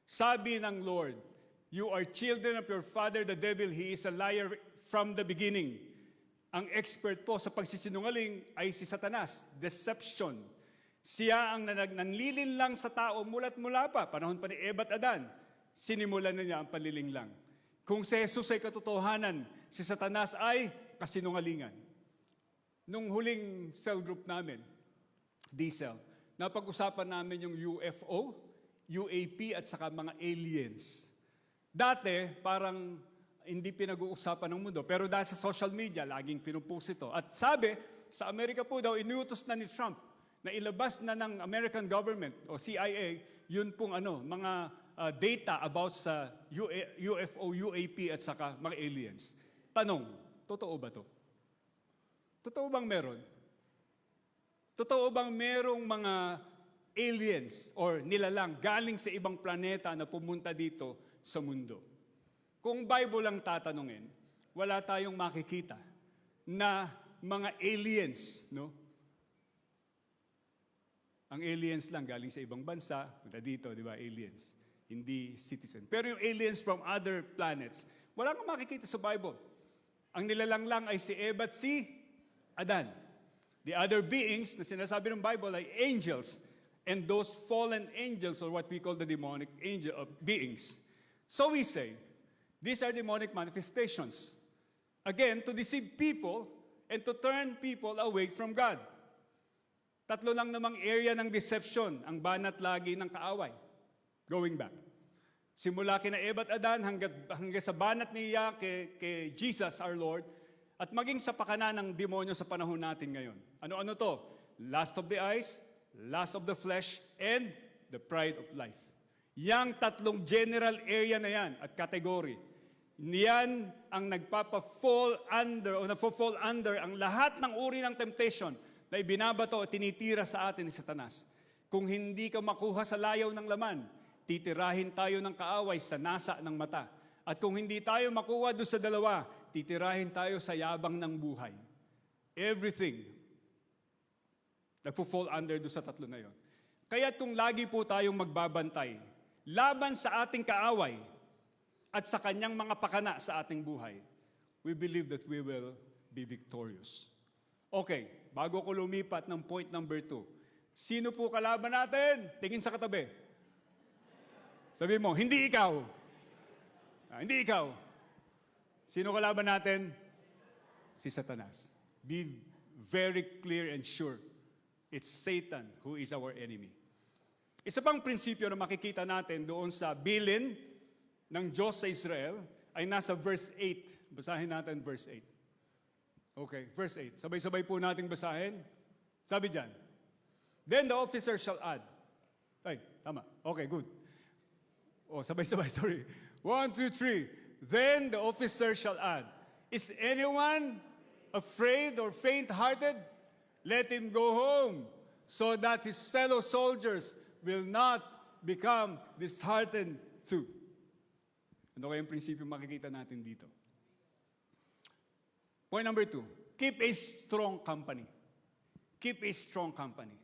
Sabi ng Lord, you are children of your father, the devil. He is a liar from the beginning. Ang expert po sa pagsisinungaling ay si Satanas, deception. Siya ang nanlilin lang sa tao mula't mula pa, panahon pa ni Eva at Adan. Sinimulan na niya ang panlilinlang. Kung si Jesus ay katotohanan, si Satanas ay kasinungalingan. Nung huling cell group namin, D-cell, napag-usapan namin yung UFO, UAP at saka mga aliens. Dati, parang hindi pinag-uusapan ng mundo. Pero dahil sa social media, laging pinupost ito. At sabi, sa Amerika po daw, inuutos na ni Trump na ilabas na ng American government o CIA yun pong mga data about sa UFO, UAP at saka mga aliens. Tanong, totoo ba to? Totoo bang meron? Totoo bang merong mga aliens or nilalang galing sa ibang planeta na pumunta dito sa mundo? Kung Bible lang tatanungin, wala tayong makikita na mga aliens, no? Ang aliens lang galing sa ibang bansa, punta dito, di ba, aliens, hindi citizen. Pero yung aliens from other planets, wala kang makikita sa Bible. Ang nilalang lang ay si Eva at si Adan. The other beings na sinasabi ng Bible ay angels, and those fallen angels or what we call the demonic angel beings. So we say, these are demonic manifestations. Again, to deceive people and to turn people away from God. Tatlo lang namang area ng deception, ang banat lagi ng kaaway. Going back. Simula kina Eva at Adan hanggang sa banat niya kay Jesus our Lord at maging sa pakana ng demonyo sa panahon natin ngayon. Ano-ano to? Lust of the eyes, lust of the flesh, and the pride of life. Yang tatlong general area na yan at category, niyan ang nagpapa-fall under o nagpo-fall under ang lahat ng uri ng temptation na ibinabato at tinitira sa atin ni Satanas. Kung hindi ka makuha sa layaw ng laman, titirahin tayo ng kaaway sa nasa ng mata. At kung hindi tayo makuha doon sa dalawa, titirahin tayo sa yabang ng buhay. Everything nagpo-fall under doon sa tatlo na yon. Kaya kung lagi po tayong magbabantay, laban sa ating kaaway at sa kanyang mga pakana sa ating buhay, we believe that we will be victorious. Okay, bago ko lumipat ng point number 2, sino po kalaban natin? Tingin sa katabi. Sabi mo, hindi ikaw. Hindi ikaw. Sino kalaban natin? Si Satanas. Be very clear and sure. It's Satan who is our enemy. Isa pang prinsipyo na makikita natin doon sa bilin ng Diyos sa Israel ay nasa verse 8. Basahin natin verse 8. Okay, verse 8. Sabay-sabay po nating basahin. Sabi dyan, then the officer shall add. Ay, tama. Okay, good. Oh, sabay-sabay, sorry. 1, 2, 3. Then the officer shall add, is anyone afraid or faint-hearted? Let him go home, so that his fellow soldiers will not become disheartened too. Ano kayang prinsipyo makikita natin dito? Point number 2, keep a strong company. Keep a strong company.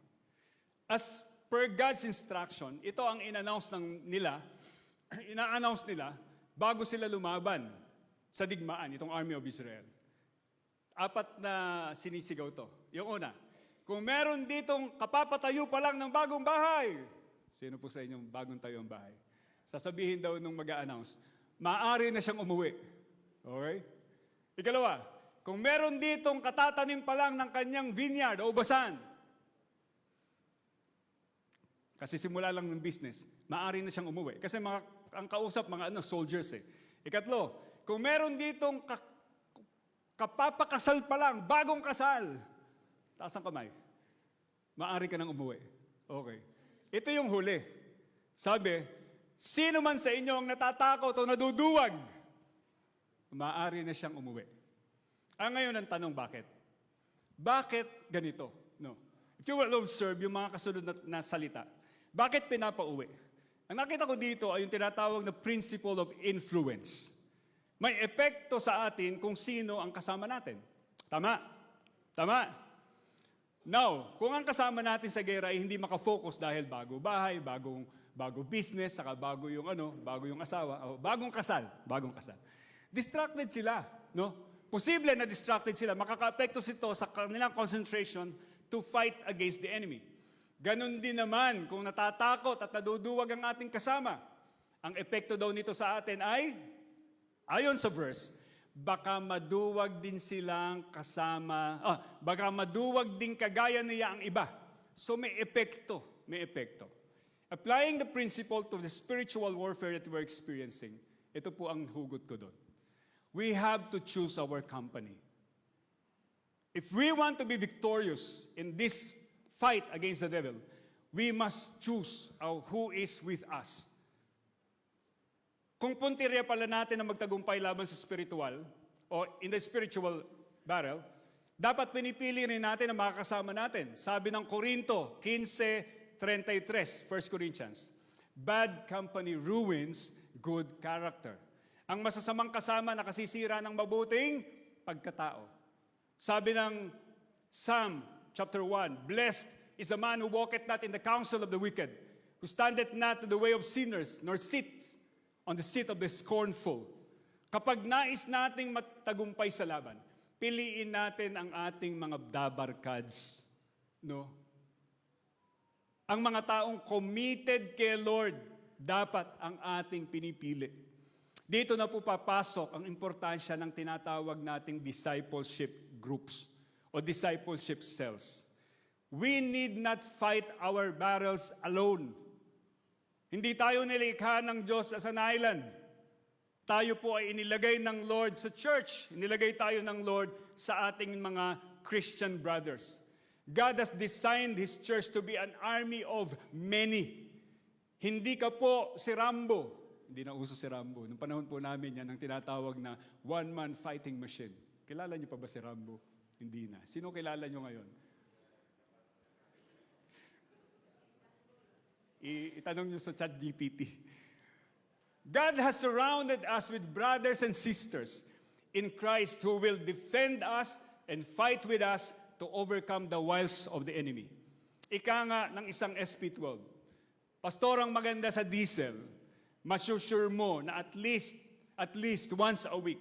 As per God's instruction, ito ang ina-announce nila bago sila lumaban sa digmaan, itong Army of Israel. 4 na sinisigaw to. Yung una, kung meron ditong kapapatayo pa lang ng bagong bahay, sino po sa inyong bagong tayo ang bahay? Sasabihin daw nung mag-a-announce, maaari na siyang umuwi. Okay? Ikalawa, kung meron ditong katatanim pa lang ng kanyang vineyard o ubasan, kasi simula lang ng business, maaari na siyang umuwi. Kasi ang kausap, mga soldiers eh. Ikatlo, kung meron ditong kapapakasal pa lang, bagong kasal, taas ang kamay, maaari ka nang umuwi. Okay. Ito yung huli. Sabi, sino man sa inyo ang natatakot o naduduwag, maaari na siyang umuwi. Ngayon ang tanong, bakit? Bakit ganito? No. If you will observe yung mga kasunod na salita, bakit pinapauwi? Ang nakita ko dito ay yung tinatawag na principle of influence. May epekto sa atin kung sino ang kasama natin. Tama? Tama? Now, kung ang kasama natin sa gera ay hindi makafocus dahil bago bahay, bago business, saka bago yung asawa, o bagong kasal. Distracted sila, no? Posible na distracted sila, makaka-apekto ito sa kanilang concentration to fight against the enemy. Ganon din naman kung natatakot at naduduwag ang ating kasama. Ang epekto daw nito sa atin ay, ayon sa verse, baka maduwag din silang baka maduwag din kagaya niya ang iba. So may epekto. Applying the principle to the spiritual warfare that we're experiencing, ito po ang hugot ko doon. we have to choose our company. If we want to be victorious in this fight against the devil, we must choose who is with us. Kung puntirya pala natin na magtagumpay laban sa spiritual, o in the spiritual battle, dapat pinipili rin natin ang makakasama natin. Sabi ng Korinto 15:33, 1 Corinthians, bad company ruins good character. Ang masasamang kasama nakasisira ng mabuting pagkatao. Sabi ng Psalm chapter 1, blessed is the man who walketh not in the counsel of the wicked, who standeth not in the way of sinners, nor sits on the seat of the scornful. Kapag nais nating matagumpay sa laban, piliin natin ang ating mga dabarkads. No? Ang mga taong committed kay Lord, dapat ang ating pinipili. Dito na po papasok ang importansya ng tinatawag nating discipleship groups o discipleship cells. We need not fight our battles alone. Hindi tayo nilikha ng Diyos as an island. Tayo po ay inilagay ng Lord sa church. Inilagay tayo ng Lord sa ating mga Christian brothers. God has designed His church to be an army of many. Hindi ka po si Rambo. Hindi na uso si Rambo. Noong panahon po namin yan ang tinatawag na one-man fighting machine. Kilala niyo pa ba si Rambo? Hindi na. Sino kilala niyo ngayon? Itanong niyo sa ChatGPT. God has surrounded us with brothers and sisters in Christ who will defend us and fight with us to overcome the wiles of the enemy. Ika nga ng isang SP12, pastorang maganda sa diesel, masusure mo na at least once a week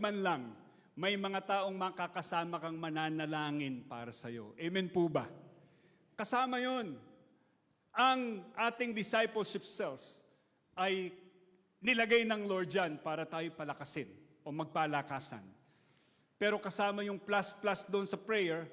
man lang, may mga taong makakasama kang mananalangin para sa'yo. Amen po ba? Kasama yon. Ang ating discipleship cells ay nilagay ng Lord dyan para tayo palakasin o magpalakasan. Pero kasama yung plus doon sa prayer,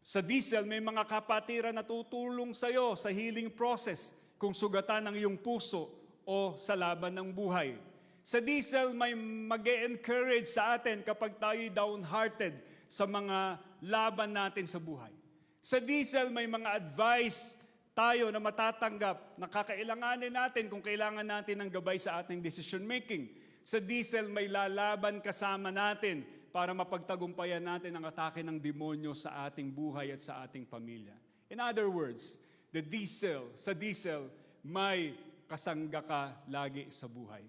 sa diesel may mga kapatiran na tutulong sa'yo sa healing process kung sugatan ng iyong puso o sa laban ng buhay. Sa diesel may mag-encourage sa atin kapag tayo downhearted sa mga laban natin sa buhay. Sa diesel may mga advice tayo na matatanggap na kakailanganin natin kung kailangan natin ng gabay sa ating decision making. Sa diesel may lalaban kasama natin para mapagtagumpayan natin ang atake ng demonyo sa ating buhay at sa ating pamilya. In other words, sa diesel may kasangga ka lagi sa buhay.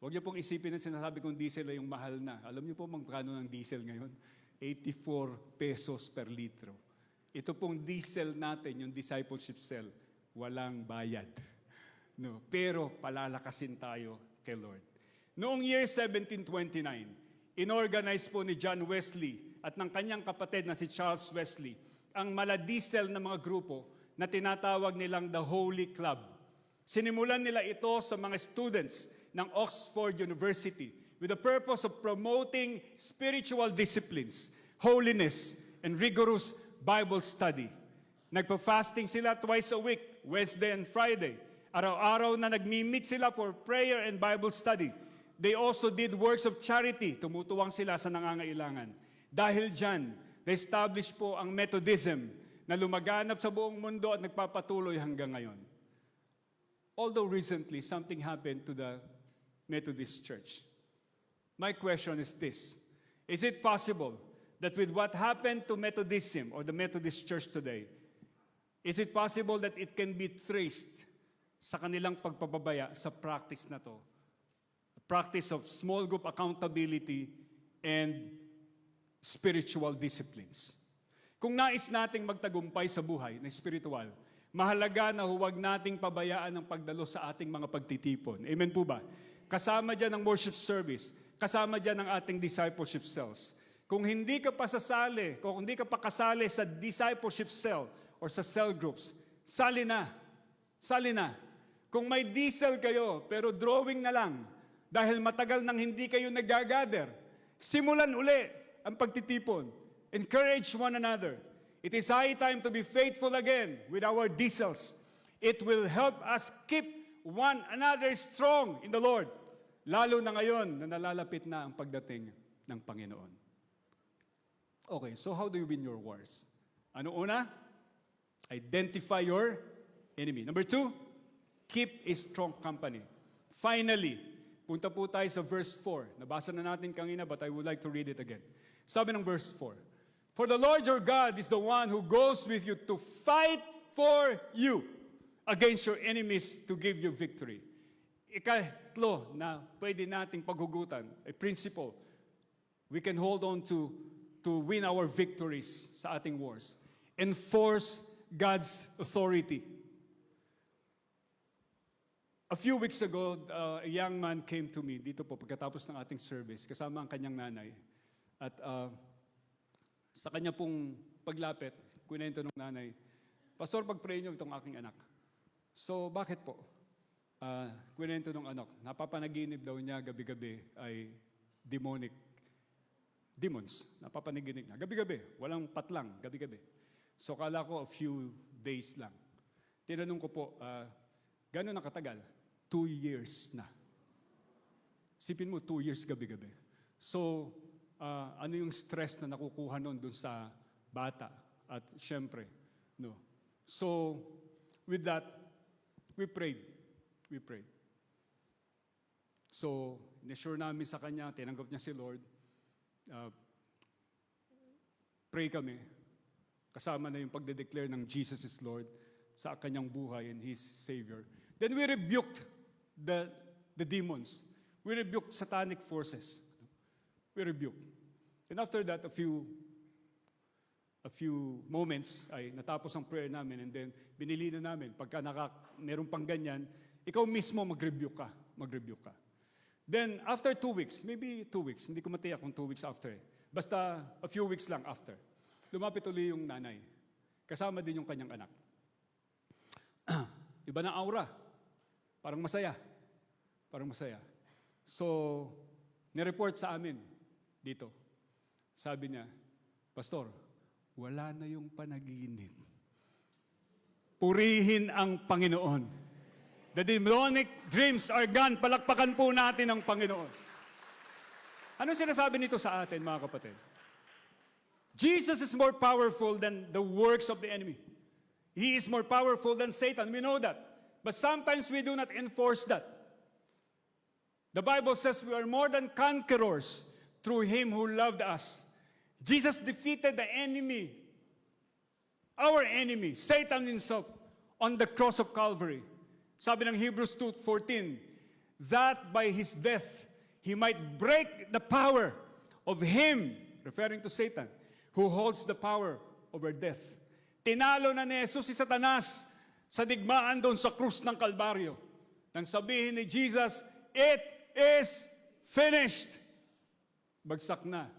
Huwag niyo pong isipin na sinasabi kong diesel ay yung mahal na. Alam niyo po magkano ng diesel ngayon? 84 pesos per litro. Ito pong diesel natin, yung discipleship cell, walang bayad. No, pero palalakasin tayo kay Lord. Noong year 1729, inorganize po ni John Wesley at ng kanyang kapatid na si Charles Wesley ang maladiesel na mga grupo na tinatawag nilang the Holy Club. Sinimulan nila ito sa mga students ng Oxford University with the purpose of promoting spiritual disciplines, holiness, and rigorous Bible study. Nagpa-fasting sila twice a week, Wednesday and Friday. Araw-araw na nagmi-meet sila for prayer and Bible study. They also did works of charity. Tumutuwang sila sa nangangailangan. Dahil dyan, na-establish po ang Methodism na lumaganap sa buong mundo at nagpapatuloy hanggang ngayon. Although recently, something happened to the Methodist Church. My question is this: is it possible that with what happened to Methodism or the Methodist Church today, is it possible that it can be traced sa kanilang pagpapabaya sa practice na to? The practice of small group accountability and spiritual disciplines. Kung nais nating magtagumpay sa buhay na spiritual, mahalaga na huwag nating pabayaan ang pagdalo sa ating mga pagtitipon. Amen po ba? Kasama dyan ang worship service, kasama dyan ang ating discipleship cells. Kung hindi ka pa kasali sa discipleship cell or sa cell groups, sali na. Sali na. Kung may diesel kayo, pero drawing na lang, dahil matagal nang hindi kayo nag-gather, simulan uli ang pagtitipon. Encourage one another. It is high time to be faithful again with our diesels. It will help us keep one another strong in the Lord. Lalo na ngayon na nalalapit na ang pagdating ng Panginoon. Okay, so how do you win your wars? Ano una? Identify your enemy. Number 2, keep a strong company. Finally, punta po tayo sa verse 4. Nabasa na natin kanina, but I would like to read it again. Sabi ng verse 4, "For the Lord your God is the one who goes with you to fight for you against your enemies to give you victory." Ikatlo na pwede nating paghugutan, a principle we can hold on to win our victories sa ating wars. Enforce God's authority. A few weeks ago, a young man came to me dito po pagkatapos ng ating service, kasama ang kanyang nanay. At sa kanya pong paglapit, kwento ng nanay, "Pastor, pag-pray niyo itong aking anak." So, bakit po? Kwento ng anak, napapanaginip daw niya gabi-gabi ay demons. Napapanaginip niya. Gabi-gabi, walang patlang, gabi-gabi. So, kala ko a few days lang. Tinanong ko po, gano'n na katagal? 2 years na. Sipin mo, 2 years gabi-gabi. So, ano yung stress na nakukuha nun dun sa bata? At syempre, no. So, with that, we prayed. So, in-assure namin sa kanya, tinanggap niya si Lord. Pray kami. Kasama na yung pagde-declare ng Jesus is Lord sa kanyang buhay and His Savior. Then we rebuked the demons. We rebuked satanic forces. We rebuked. And after that, a few moments ay natapos ang prayer namin, and then binili na namin, pagka meron pang ganyan, ikaw mismo mag-rebuke ka. Then after 2 weeks, maybe 2 weeks, hindi ko matiyak kung 2 weeks after basta a few weeks lang after, lumapit uli yung nanay. Kasama din yung kanyang anak. Iba na aura. Parang masaya. So, nireport sa amin dito. Sabi niya, "Pastor, wala na yung panaginip. Purihin ang Panginoon. The demonic dreams are gone." Palakpakan po natin ang Panginoon. Ano sinasabi nito sa atin, mga kapatid? Jesus is more powerful than the works of the enemy. He is more powerful than Satan. We know that. But sometimes we do not enforce that. The Bible says we are more than conquerors through Him who loved us. Jesus defeated the enemy, our enemy, Satan himself, on the cross of Calvary. Sabi ng Hebrews 2:14, that by His death, He might break the power of Him, referring to Satan, who holds the power over death. Tinalo na ni Jesus si Satanas sa digmaan doon sa krus ng Kalbaryo. Nang sabihin ni Jesus, "It is finished." Bagsak na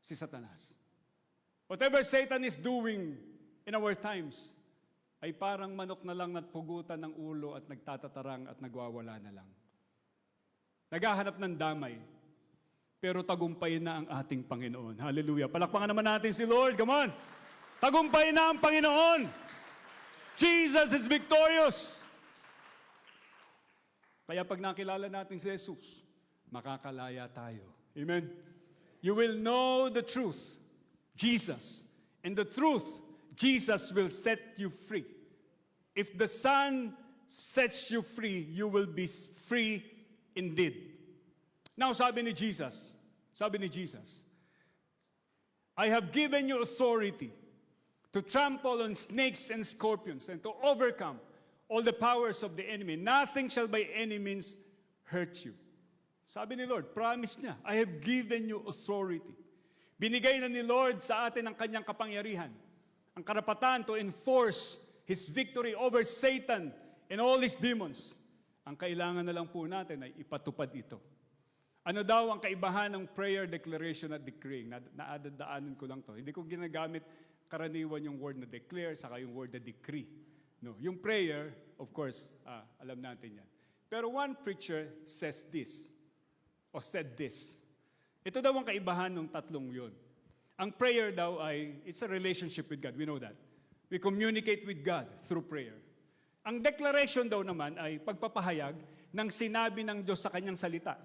si Satanas. Whatever Satan is doing in our times, ay parang manok na lang natpugutan ng ulo at nagtatatarang at nagwawala na lang. Naghahanap ng damay, pero tagumpay na ang ating Panginoon. Hallelujah. Palakpakan naman natin si Lord. Come on. Tagumpay na ang Panginoon. Jesus is victorious. Kaya pag nakilala natin si Jesus, makakalaya tayo. Amen. You will know the truth, Jesus. And the truth, Jesus will set you free. If the Son sets you free, you will be free indeed. Now, sabi ni Jesus, "I have given you authority to trample on snakes and scorpions and to overcome all the powers of the enemy. Nothing shall by any means hurt you." Sabi ni Lord, promise niya, "I have given you authority." Binigay na ni Lord sa atin ang kanyang kapangyarihan, ang karapatan to enforce His victory over Satan and all his demons. Ang kailangan na lang po natin ay ipatupad ito. Ano daw ang kaibahan ng prayer, declaration at decreeing? Naadadaanan ko lang to. Hindi ko ginagamit karaniwan yung word na declare saka yung word na decree. No, yung prayer, of course, alam natin yan. Pero one preacher says this, or said this. Ito daw ang kaibahan ng tatlong yun. Ang prayer daw ay, it's a relationship with God. We know that. We communicate with God through prayer. Ang declaration daw naman ay pagpapahayag ng sinabi ng Diyos sa kanyang salita.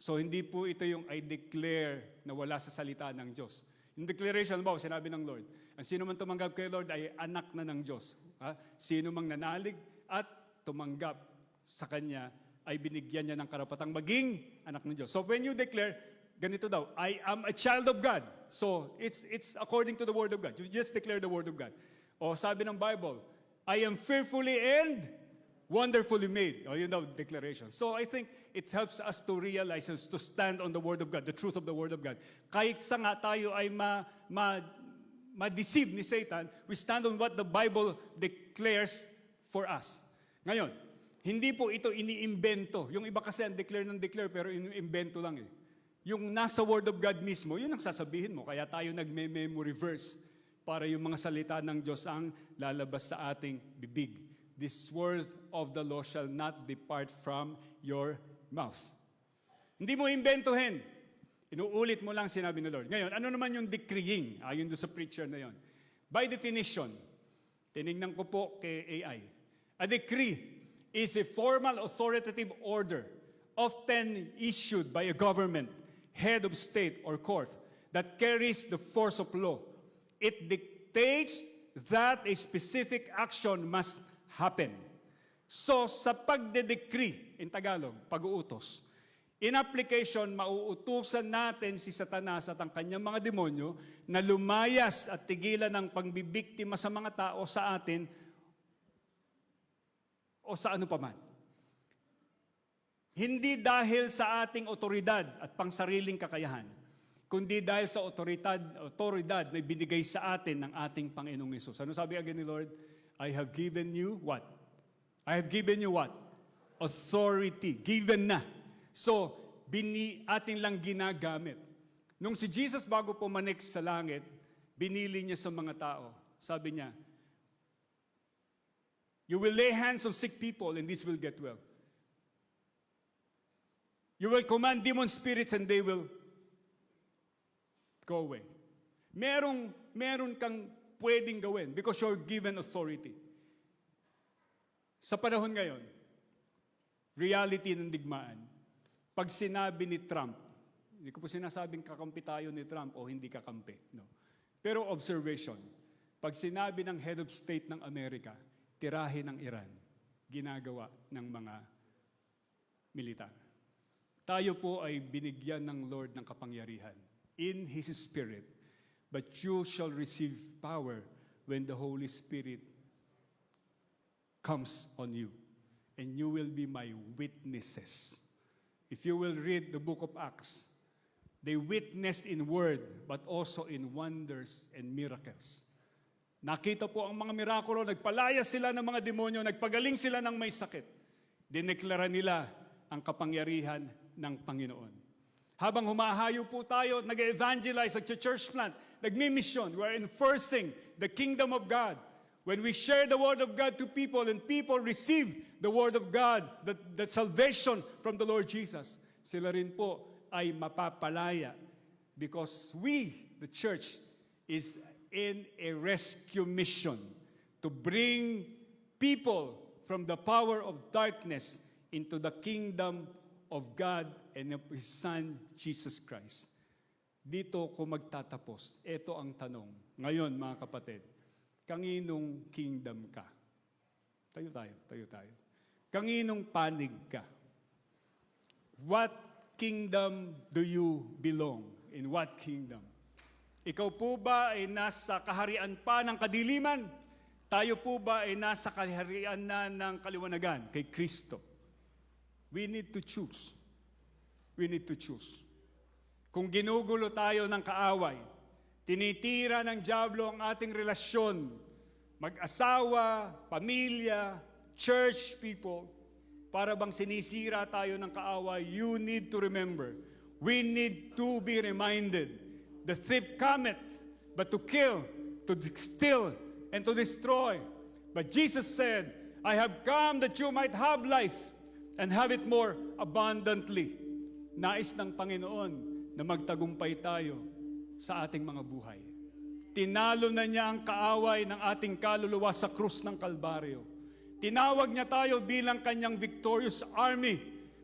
So hindi po ito yung I declare na wala sa salita ng Diyos. Yung declaration, ba, sinabi ng Lord, ang sino man tumanggap kay Lord ay anak na ng Diyos. Ha? Sino mang nanalig at tumanggap sa Kanya ay binigyan niya ng karapatang maging anak ng Diyos. So when you declare, ganito daw, I am a child of God. So it's according to the Word of God. You just declare the Word of God. O sabi ng Bible, I am fearfully and wonderfully made. O yun daw, declaration. So I think it helps us to realize and to stand on the Word of God, the truth of the Word of God. Kahit sa nga tayo ay ma-deceive ni Satan, we stand on what the Bible declares for us. Ngayon, hindi po ito iniimbento. Yung iba kasi ang declare ng declare pero iniimbento lang eh. Yung nasa Word of God mismo, yun ang sasabihin mo. Kaya tayo nagme-memory verse para yung mga salita ng Diyos ang lalabas sa ating bibig. This word of the law shall not depart from your mouth. Hindi mo imbentohin. Inuulit mo lang sinabi ng Lord. Ngayon, ano naman yung decreeing? Ayon doon sa preacher na yon. By definition, tinignan ko po kay AI. A decree is a formal authoritative order often issued by a government, head of state or court that carries the force of law. It dictates that a specific action must happen. So, sa pagde-decree, in Tagalog, pag-uutos, in application, mauutusan natin si Satanas at ang kanyang mga demonyo na lumayas at tigilan ng pangbibiktima sa mga tao sa atin o sa ano paman. Hindi dahil sa ating otoridad at pangsariling kakayahan, kundi dahil sa otoridad na binigay sa atin ng ating Panginoong Hesus. Ano sabi again ni Lord? I have given you what? I have given you what? Authority. Given na. So, atin lang ginagamit. Nung si Jesus bago pumanik sa langit, binili niya sa mga tao. Sabi niya, you will lay hands on sick people and this will get well. You will command demon spirits and they will go away. Meron kang pwedeng gawin because you're given authority. Sa panahon ngayon, reality ng digmaan, pag sinabi ni Trump, hindi ko po sinasabing kakampi tayo ni Trump o hindi kakampi. No. Pero observation, pag sinabi ng head of state ng Amerika, tirahin ng Iran, ginagawa ng mga militar. Tayo po ay binigyan ng Lord ng kapangyarihan in His Spirit. But you shall receive power when the Holy Spirit comes on you. And you will be my witnesses. If you will read the book of Acts, they witnessed in word, but also in wonders and miracles. Nakita po ang mga mirakulo, nagpalaya sila ng mga demonyo, nagpagaling sila ng may sakit. Dineklara nila ang kapangyarihan ng Panginoon. Habang humahayo po tayo, nag-evangelize, nag-church plant, nagmi-mission, we are enforcing the kingdom of God. When we share the word of God to people and people receive the word of God, the salvation from the Lord Jesus, sila rin po ay mapapalaya because we, the church, is in a rescue mission to bring people from the power of darkness into the kingdom of God and of His Son, Jesus Christ. Dito ko magtatapos. Ito ang tanong. Ngayon, mga kapatid, kanginong kingdom ka? Tayo tayo. Kanginong panig ka? What kingdom do you belong? In what kingdom? Ikaw po ba ay nasa kaharian pa ng kadiliman? Tayo po ba ay nasa kaharian na ng kaliwanagan kay Kristo? We need to choose. We need to choose. Kung ginugulo tayo ng kaaway, tinitira ng dyablo ang ating relasyon, mag-asawa, pamilya, church people, para bang sinisira tayo ng kaaway, you need to remember, we need to be reminded, the thief cometh, but to kill, to steal, and to destroy. But Jesus said, I have come that you might have life, and have it more abundantly. Nais ng Panginoon na magtagumpay tayo sa ating mga buhay. Tinalo na niya ang kaaway ng ating kaluluwa sa krus ng Kalbaryo. Tinawag niya tayo bilang kanyang victorious army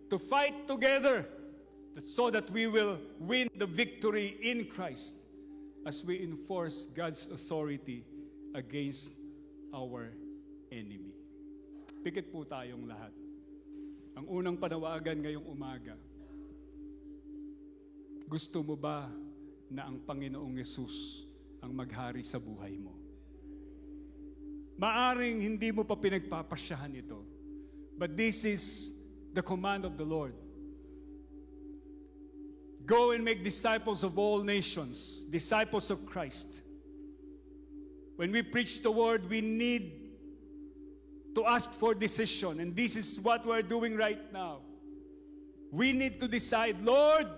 to fight together so that we will win the victory in Christ as we enforce God's authority against our enemy. Pikit po tayong lahat. Ang unang panawagan ngayong umaga, gusto mo ba na ang Panginoong Yesus ang maghari sa buhay mo? Maaring hindi mo pa pinagpapasyahan ito, but this is the command of the Lord. Go and make disciples of all nations, disciples of Christ. When we preach the word, we need to ask for decision, and this is what we're doing right now. We need to decide, Lord,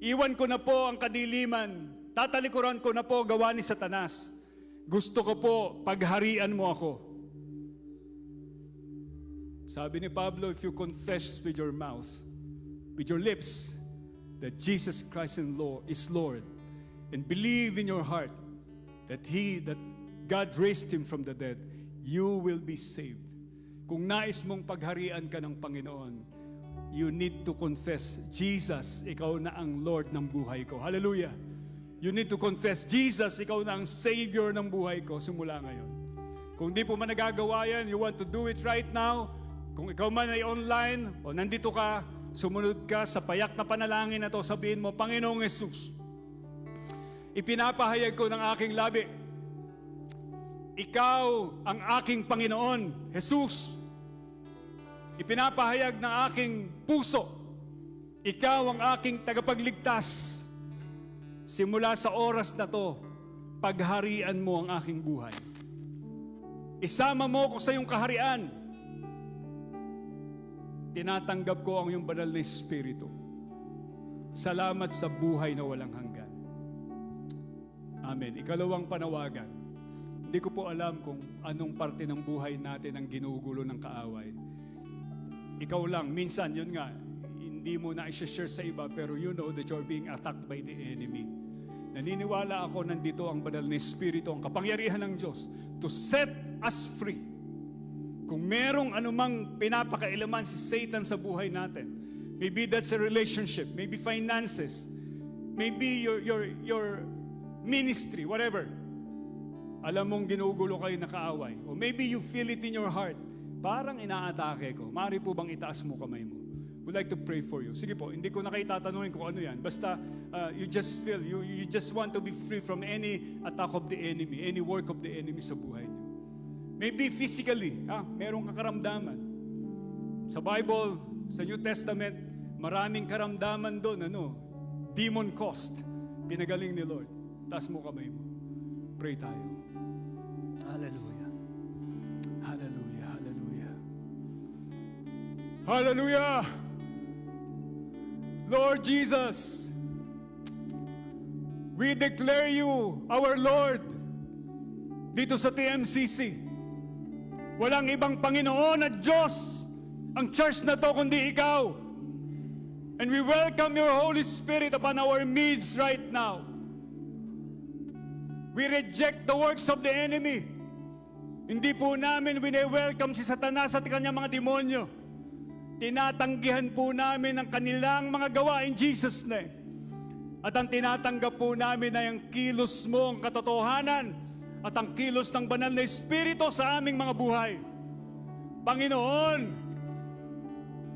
iwan ko na po ang kadiliman, tatalikuran ko na po gawa ni Satanas. Gusto ko po, pagharian mo ako. Sabi ni Pablo, if you confess with your mouth, with your lips, that Jesus Christ is Lord, and believe in your heart that God raised Him from the dead, you will be saved. Kung nais mong pagharian ka ng Panginoon, you need to confess, Jesus, ikaw na ang Lord ng buhay ko. Hallelujah! You need to confess, Jesus, ikaw na ang Savior ng buhay ko simula ngayon. Kung di po man nagagawa yan, you want to do it right now. Kung ikaw man ay online o nandito ka, sumunod ka sa payak na panalangin na to, sabihin mo, Panginoong Yesus, ipinapahayag ko ng aking labi, ikaw ang aking Panginoon, Jesus. Ipinapahayag ng aking puso, ikaw ang aking tagapagligtas. Simula sa oras na to, pagharian mo ang aking buhay. Isama mo ko sa iyong kaharian. Tinatanggap ko ang iyong banal na Espiritu. Salamat sa buhay na walang hanggan. Amen. Ikalawang panawagan. Hindi ko po alam kung anong parte ng buhay natin ang ginugulo ng kaaway. Ikaw lang, minsan, yun nga, hindi mo na i-share sa iba, pero you know that you're being attacked by the enemy. Naniniwala ako nandito ang banal na Espiritu, ang kapangyarihan ng Diyos to set us free. Kung merong anumang pinapakailaman si Satan sa buhay natin, maybe that's a relationship, maybe finances, maybe your ministry, whatever. Alam mong ginugulo kayo na kaaway. O maybe you feel it in your heart, parang inaatake ko. Maaari po bang itaas mo kamay mo? We'd like to pray for you. Sige po, hindi ko na kayo tatanungin kung ano yan. Basta you just feel, you just want to be free from any attack of the enemy, any work of the enemy sa buhay niyo. Maybe physically, merong kakaramdaman. Sa Bible, sa New Testament, maraming karamdaman doon, demon caused. Pinagaling ni Lord. Taas mo kamay mo. Pray tayo. Hallelujah. Hallelujah. Hallelujah. Hallelujah. Lord Jesus, we declare you our Lord dito sa TMCC. Walang ibang Panginoon at Diyos ang church na to kundi ikaw. And we welcome your Holy Spirit upon our midst right now. We reject the works of the enemy. Hindi po namin wine-welcome si Satanas at kanyang mga demonyo. Tinatanggihan po namin ang kanilang mga gawa in Jesus' name. At ang tinatanggap po namin ay ang kilos mo, ang katotohanan, at ang kilos ng banal na Espiritu sa aming mga buhay. Panginoon,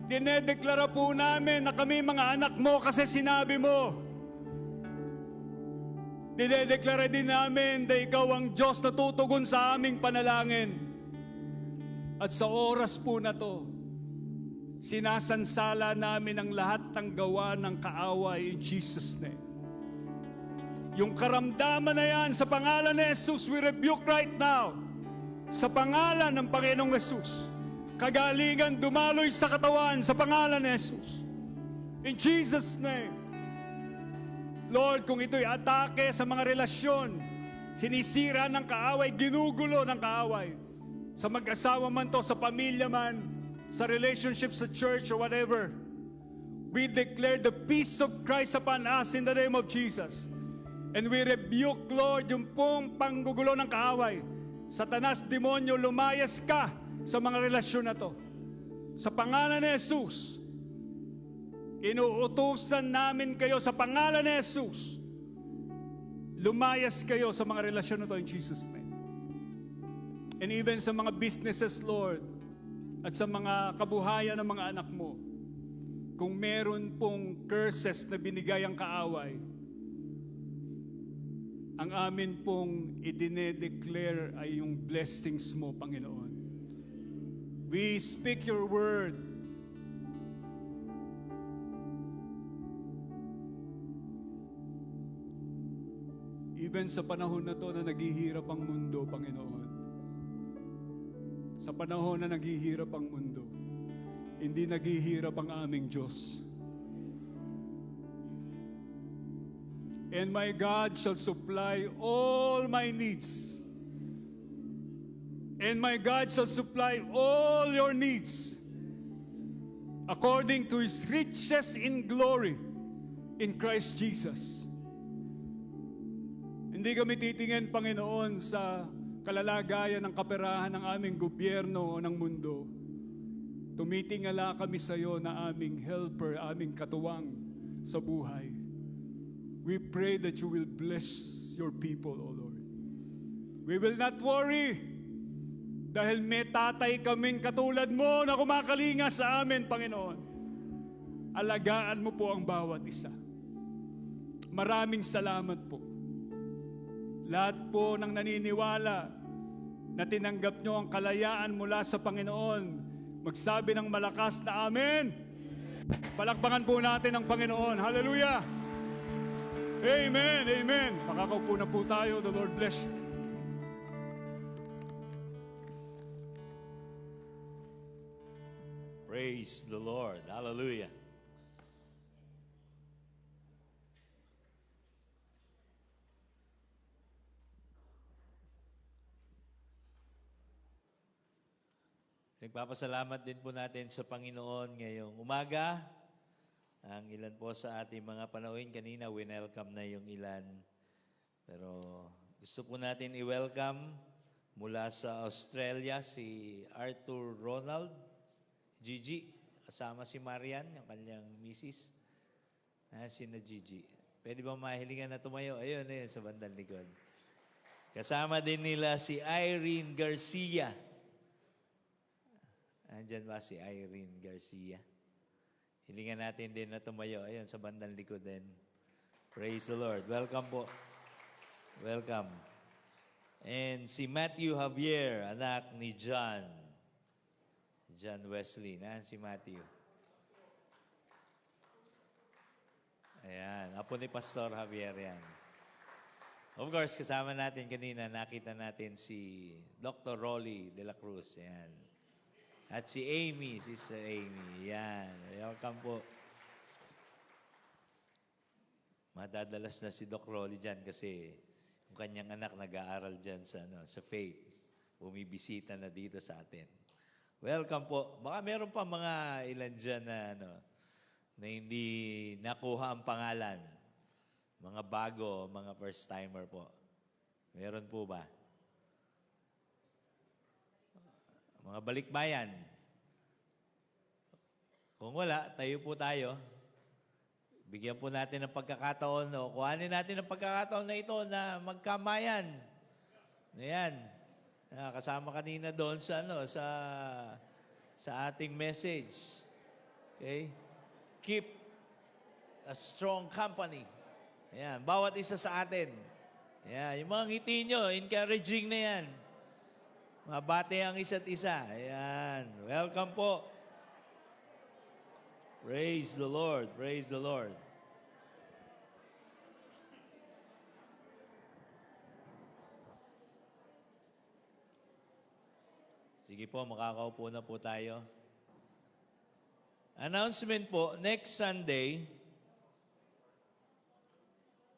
dinedeklara po namin na kami mga anak mo kasi sinabi mo. Dinedeklara din namin na ikaw ang Diyos na tutugon sa aming panalangin. At sa oras po na to, sinasansala namin ang lahat ng gawa ng kaaway in Jesus' name. Yung karamdaman na yan, sa pangalan ni Jesus, we rebuke right now. Sa pangalan ng Panginoong Jesus. Kagalingan dumaloy sa katawan sa pangalan ni Jesus. In Jesus' name. Lord, kung ito'y atake sa mga relasyon, sinisira ng kaaway, ginugulo ng kaaway, sa mag-asawa man to, sa pamilya man, sa relationship sa church or whatever, we declare the peace of Christ upon us in the name of Jesus. And we rebuke, Lord, yung pong panggugulo ng kaaway. Satanas, demonyo, lumayas ka sa mga relasyon na to. Sa pangalan ni Jesus, inuutusan namin kayo sa pangalan ni Jesus. Lumayas kayo sa mga relasyon na to in Jesus' name. And even sa mga businesses, Lord, at sa mga kabuhayan ng mga anak mo, kung meron pong curses na binigay ang kaaway, ang amin pong idine-declare ay yung blessings mo, Panginoon. We speak your word. Even sa panahon na to na naghihirap ang mundo, Panginoon. Sa panahon na naghihirap ang mundo, hindi naghihirap ang aming Diyos. And my God shall supply all my needs. And my God shall supply all your needs according to His riches in glory in Christ Jesus. Hindi kami titingin, Panginoon, sa kalalagayan ng kaperahan ng aming gobyerno o ng mundo. Tumitingala kami sa iyo na aming helper, aming katuwang sa buhay. We pray that you will bless your people, O Lord. We will not worry dahil may tatay kaming katulad mo na kumakalinga sa amin, Panginoon. Alagaan mo po ang bawat isa. Maraming salamat po. Lahat po ng naniniwala na tinanggap nyo ang kalayaan mula sa Panginoon, magsabi ng malakas na Amen. Palakpakan po natin ang Panginoon. Hallelujah! Amen! Amen! Makakaupo na po tayo. The Lord bless you. Praise the Lord. Hallelujah. Nagpapasalamat din po natin sa Panginoon ngayong umaga. Ang ilan po sa ating mga panauhin kanina, winelcome na yung ilan. Pero gusto po natin i-welcome mula sa Australia si Arthur Ronald, Gigi, kasama si Marian, yung kanyang misis. Si na Gigi. Pwede ba mahilingan na tumayo? Ayun, sa bandang likod. Kasama din nila si Irene Garcia. Andyan ba si Irene Garcia? Hilingan natin din na tumayo. Ayun, sa bandang likod din. Praise the Lord. Welcome po. Welcome. And si Matthew Javier, anak ni John Wesley. Si Matthew. Ayan, apo ni Pastor Javier yan. Of course, kasama natin kanina, nakita natin si Dr. Rolly de la Cruz. Ayan. At si Amy, Sister Amy. Yan. Welcome po. Madadalas na si Doc Rolly dyan kasi yung kanyang anak nag-aaral dyan sa Faith. Bumibisita na dito sa atin. Welcome po. Baka meron pa mga ilan dyan na hindi nakuha ang pangalan. Mga bago, mga first-timer po. Meron po ba? Mga balikbayan. Kung wala, tayo po tayo. Bigyan po natin ng pagkakataon, kuhanin natin ng pagkakataon na ito na magkamayan. Ayan. Kasama kanina doon sa ating message. Okay? Keep a strong company. Ayan. Bawat isa sa atin. Ayan. Yung mga ngiti nyo, encouraging na yan. Mabate ang isa't isa. Ayan. Welcome po. Praise the Lord. Praise the Lord. Sige po, makakaupo na po tayo. Announcement po, next Sunday,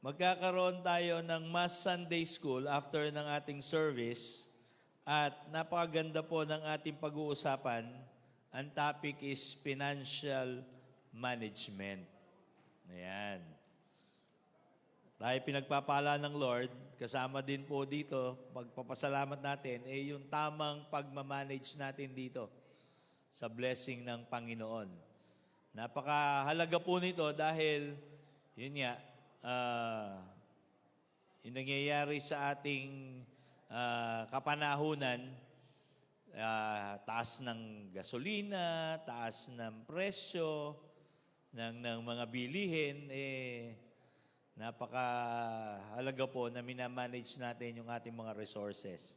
magkakaroon tayo ng Mass Sunday School after ng ating service. At napakaganda po ng ating pag-uusapan. Ang topic is financial management. Ayan. tayo pinagpapala ng Lord, kasama din po dito, pagpapasalamat natin, yung tamang pagmamanage natin dito sa blessing ng Panginoon. Napakahalaga po nito dahil, yun nga, yung nangyayari sa ating kapanahunan, taas ng gasolina, taas ng presyo, ng mga bilihin, napakahalaga po na minamanage natin yung ating mga resources.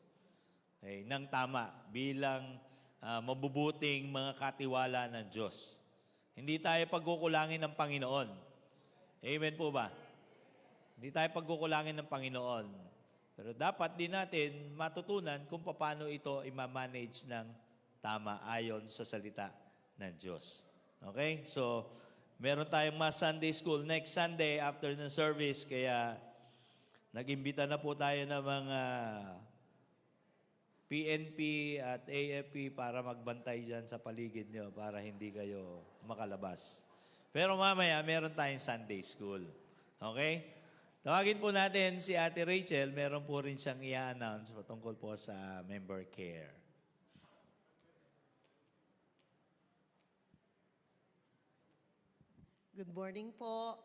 Okay, nang tama, bilang mabubuting mga katiwala ng Diyos. Hindi tayo pagkukulangin ng Panginoon. Amen po ba? Hindi tayo pagkukulangin ng Panginoon. Pero dapat din natin matutunan kung paano ito i-manage ng tama ayon sa salita ng Diyos. Okay? So, meron tayong mga Sunday school next Sunday after the service, kaya nag-imbita na po tayo ng mga PNP at AFP para magbantay dyan sa paligid nyo para hindi kayo makalabas. Pero mamaya, meron tayong Sunday school. Okay? Tawagin po natin si Ate Rachel. Meron po rin siyang i-announce patungkol po sa member care. Good morning po.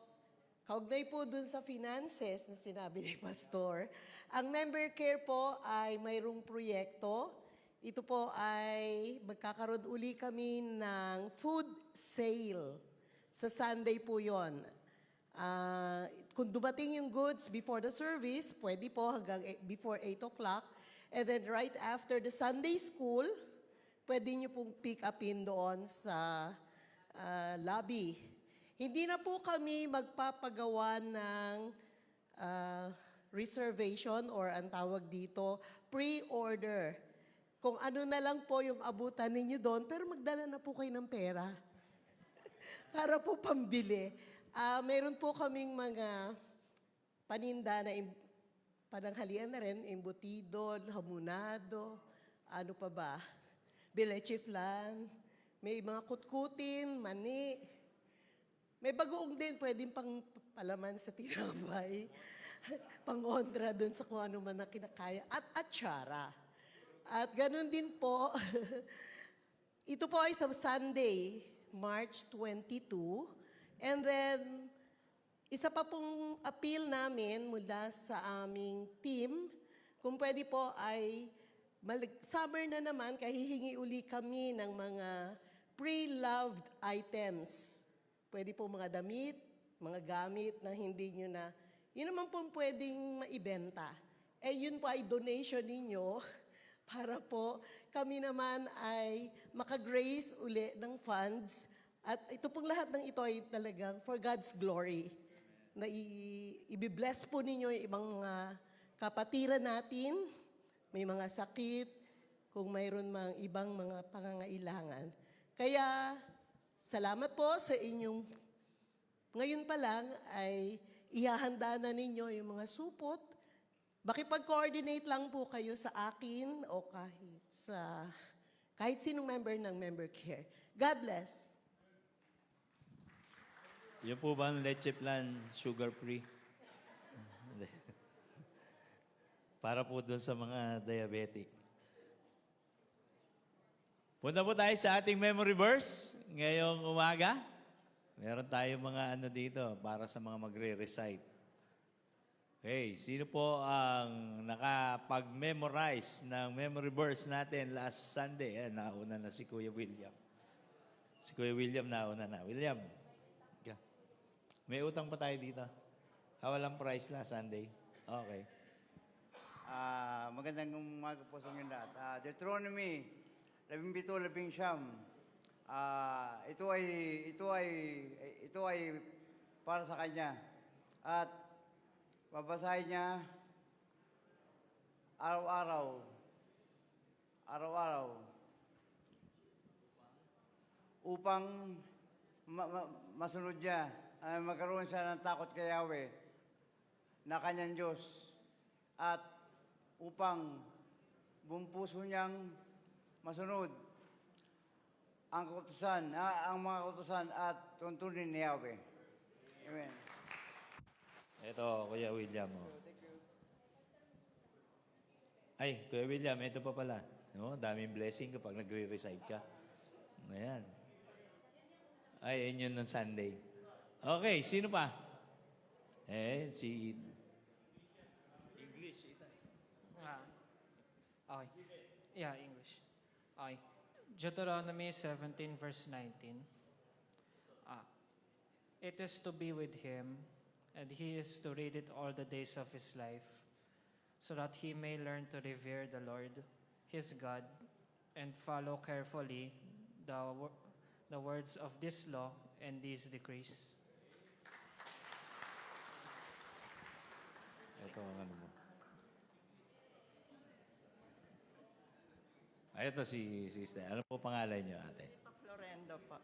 Kaugnay po dun sa finances na sinabi ni Pastor, ang member care po ay mayroong proyekto. Ito po ay magkakaroon uli kami ng food sale. Sa Sunday po yon. Kung dumating yung goods before the service, pwede po hanggang before 8 o'clock. And then right after the Sunday school, pwede nyo pong pick upin doon sa lobby. Hindi na po kami magpapagawa ng reservation or ang tawag dito, pre-order. Kung ano na lang po yung abutan ninyo doon, pero magdala na po kayo ng pera. Para po pambili. Meron po kaming mga paninda na pananghalian na rin, embutido, hamonado, ano pa ba, leche flan, may mga kutkutin, mani. May bagoong din, pwedeng pang palaman sa tinapay, pang-ondra dun sa kung ano man na kinakaya, at atsara. At ganun din po, ito po ay sa Sunday, March 22, and then, isa pa pong appeal namin mula sa aming team, kung pwede po ay, summer na naman, kahihingi uli kami ng mga pre-loved items. Pwede po mga damit, mga gamit na hindi nyo na, yun naman po pwedeng maibenta. Yun po ay donation ninyo para po kami naman ay makagrace uli ng funds. At ito pong lahat ng ito ay talagang for God's glory. Na i-bless po ninyo yung ibang mga kapatiran natin, may mga sakit, kung mayroon mang ibang mga pangangailangan. Kaya, salamat po sa inyong, ngayon pa lang ay ihahanda na ninyo yung mga supot. Makipag-coordinate lang po kayo sa akin o kahit sinong member ng member care. God bless. Yun po ba ang leche plan sugar-free? Para po dun sa mga diabetic. Punta po tayo sa ating memory verse ngayong umaga. Meron tayong mga ano dito para sa mga magre-recite. Okay, sino po ang nakapag-memorize ng memory verse natin last Sunday? Nauna na si Kuya William. Si Kuya William nauna na. William, may utang pa tayo dito. Walang price last Sunday. Okay. Magandang umaga po sa inyo lahat. Deuteronomy 17:19. Ito ay para sa kanya. At babasahin niya araw-araw. Upang masunod niya, magkaroon siya ng takot kay Yahweh na kanyang Diyos. At upang buong puso niyang masunod ang mga kautusan at tuntunin ni Yahweh. Amen. Ito, Kuya William. Oh. Ay, Kuya William, ito pa pala. No, daming blessing kapag nagre-recite ka. Ayan. Ay, yun ng Sunday. Okay, sino pa? Si... English, ito. Okay. Yeah, English. Okay. Deuteronomy 17 verse 19. It is to be with him, and he is to read it all the days of his life, so that he may learn to revere the Lord, his God, and follow carefully the words of this law and these decrees. Ito ang ano mo. Ay, ito si sister. Ano po pangalan niyo, ate? Florendo po.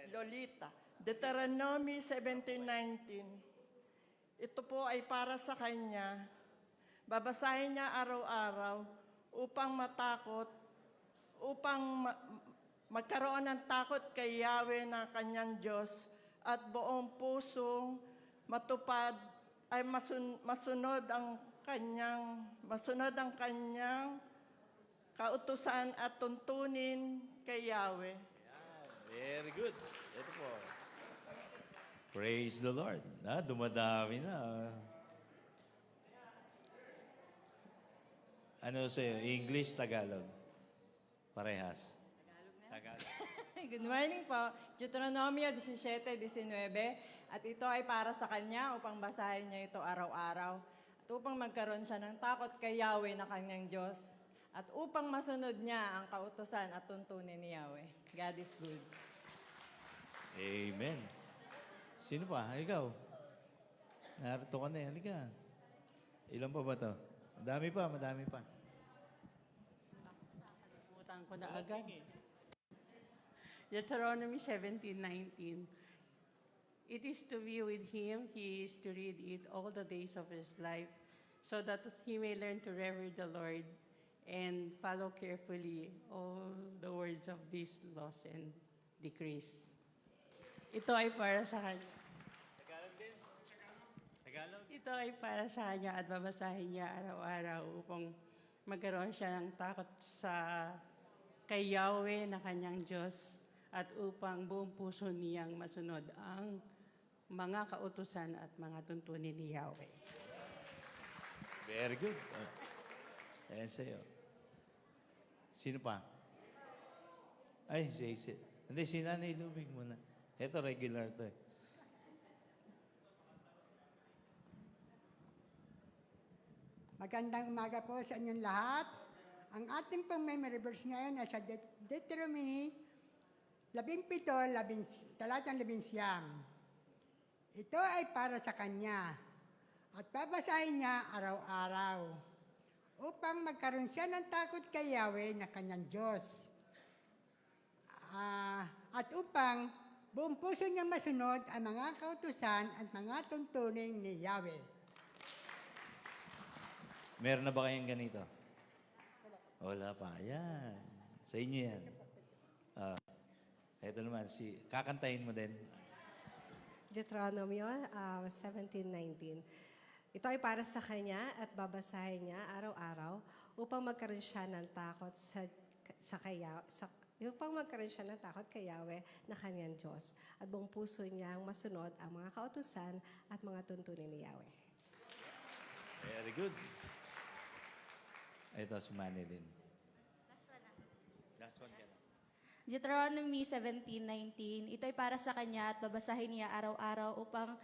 Lolita. Deuteronomy 17:19. Ito po ay para sa kanya. Babasahin niya araw-araw upang matakot, upang magkaroon ng takot kay Yahweh na kanyang Diyos at buong pusong matupad ay masunod ang kanyang kautusan at tuntunin kay Yahweh. Very good. Ito po. Praise the Lord. Dumadami na. Ano sa'yo? English, Tagalog? Parehas. Tagalog. Good morning po. Deuteronomy 17:19. At ito ay para sa kanya upang basahin niya ito araw-araw. At upang magkaroon siya ng takot kay Yahweh na kanyang Diyos. At upang masunod niya ang kautusan at tuntunin ni Yahweh. God is good. Amen. Sino pa? Ikaw. Narito ka na yan. Halika. Ilan pa ba to? Madami pa, madami pa. Nakalimutan ko na agad. Deuteronomy 17:19. It is to be with him, he is to read it all the days of his life, so that he may learn to revere the Lord and follow carefully all the words of these laws and decrees. Ito ay para sa kanya. Tagalog din? Tagalog? Ito ay para sa kanya at babasahin niya araw-araw upang magkaroon siya ng takot sa kay Yahweh na kanyang Diyos at upang buong puso niyang masunod ang mga kautusan at mga tuntunin ni Yahweh. Very good. Ayan sa'yo. Sino pa? Ay, si hindi, si Nanay Lumig muna. Ito, regular to eh. Magandang umaga po sa inyong lahat. Ang ating pong memory verse ngayon ay sa Deuteronomy 17, talatang 11. Ito ay para sa kanya at babasahin niya araw-araw upang magkaroon siya ng takot kay Yahweh na kanyang Diyos. At upang buong puso niyang masunod ang mga kautusan at mga tuntunin ni Yahweh. Meron na ba kayong ganito? Wala pa. Yan. Sa inyo yan. Ito naman, kakantahin mo din. Deuteronomy 17:19. Ito ay para sa kanya at babasahin niya araw-araw upang magkaroon siya ng takot upang magkaroon siya ng takot kay Yahweh na kanyang Diyos at buong puso niyang masunod ang mga kautusan at mga tuntunin ni Yahweh. Very good. Ito si Manilyn. Last one ka na. Deuteronomy 17:19. Ito ay para sa kanya at babasahin niya araw-araw upang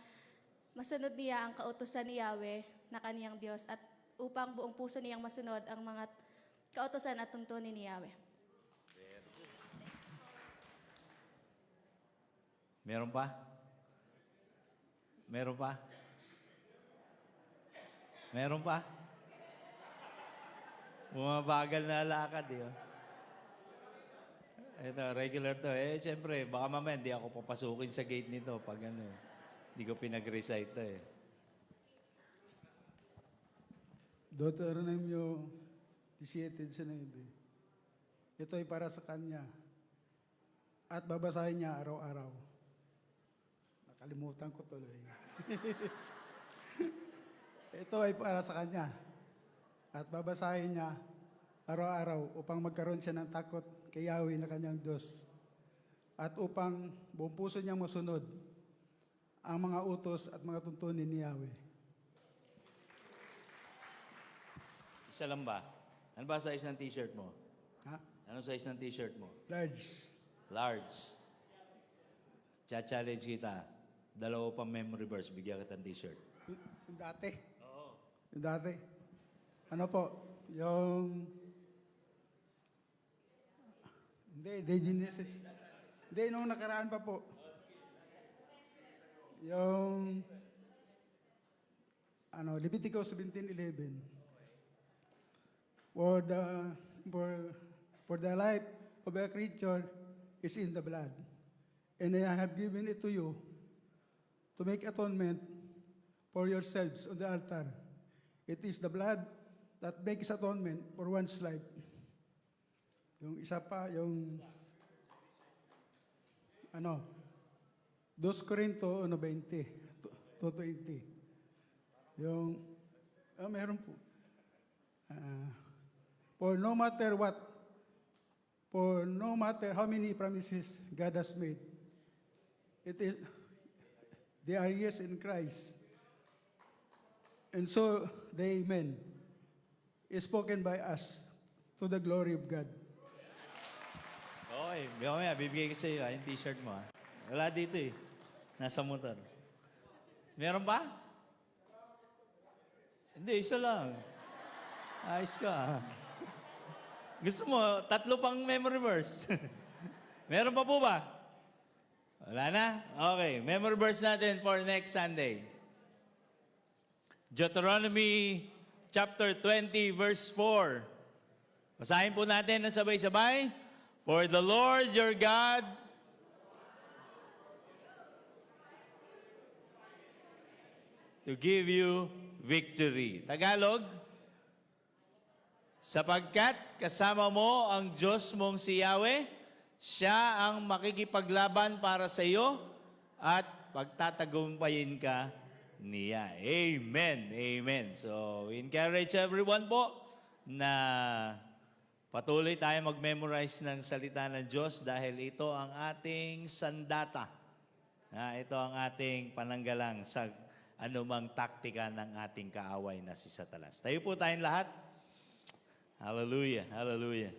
masunod niya ang kautusan ni Yahweh na kaniyang Diyos at upang buong puso niyang masunod ang mga kautusan at tuntunin ni Yahweh. Meron pa? Meron pa? Meron pa? Bumabagal na lakad, eh. Ito, regular to. Siyempre, baka mamaya hindi ako papasukin sa gate nito pag hindi ko pinag-recite to, eh. Deuteronomy 17:19. Ito ay para sa kanya at babasahin niya araw-araw. Nakalimutan ko tuloy. Ito ay para sa kanya. At babasahin niya araw-araw upang magkaroon siya ng takot kay Yahweh na kanyang Diyos. At upang buong puso niyang masunod ang mga utos at mga tuntunin ni Yahweh. Isa lang ba? Ano ba size ng t-shirt mo? Ha? Anong size ng t-shirt mo? Large. Large. Cha-challenge kita. 2 pang memory verse, bigyan kita ng t-shirt. Yung dati. Oo. Yung dati. Ano po? Yung... Hindi Genesis. Hindi, nung nakaraan pa po. Yung... Leviticus 17:11. For the life of a creature is in the blood. And I have given it to you to make atonement for yourselves on the altar. It is the blood that makes atonement for one's life. Yung isa pa, yung 2 Corinto 1:20, 2:20. Yung, meron po. For no matter how many promises God has made, they are yes in Christ. And so, the Amen is spoken by us to the glory of God. Okay, mamaya bibigay ko sa iyo yung t-shirt mo. Wala dito eh. Nasa motor. Meron ba? Hindi, isa lang. Ayos ka. Gusto mo, 3 pang memory verse. Meron pa po ba? Wala na? Okay, memory verse natin for next Sunday. Deuteronomy chapter 20 verse 4. Basahin po natin na sabay-sabay. For the Lord your God to give you victory. Tagalog, sapagkat kasama mo ang Diyos mong si Yahweh, siya ang makikipaglaban para sa iyo at pagtatagumpayin ka niya. Amen. Amen. So, encourage everyone po na patuloy tayo mag-memorize ng salita ng Diyos dahil ito ang ating sandata. Ito ang ating pananggalang sa anumang taktika ng ating kaaway na si Satanas. Tayo po tayong lahat. Hallelujah. Hallelujah.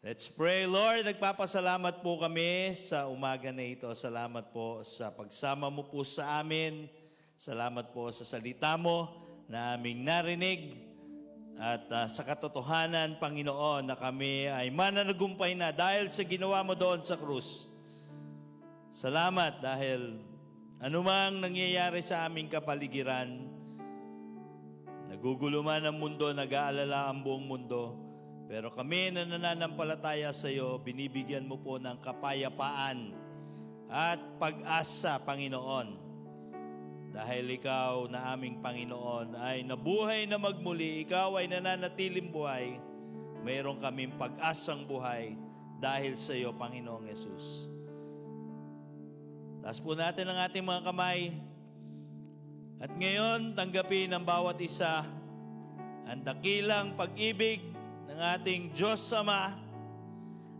Let's pray, Lord. Nagpapasalamat po kami sa umaga na ito. Salamat po sa pagsama mo po sa amin. Salamat po sa salita mo na aming narinig. At sa katotohanan, Panginoon, na kami ay mananagumpay na dahil sa ginawa mo doon sa krus. Salamat dahil anumang nangyayari sa aming kapaligiran, nagugulo man ang mundo, nag-aalala ang buong mundo, pero kami na nananampalataya sa iyo, binibigyan mo po ng kapayapaan at pag-asa, Panginoon. Dahil ikaw na aming Panginoon ay nabuhay na magmuli, ikaw ay nananatiling buhay, mayroon kaming pag-asang buhay dahil sa iyo, Panginoong Yesus. Taas po natin ang ating mga kamay at ngayon tanggapin ng bawat isa ang dakilang pag-ibig ng ating Diyos Ama,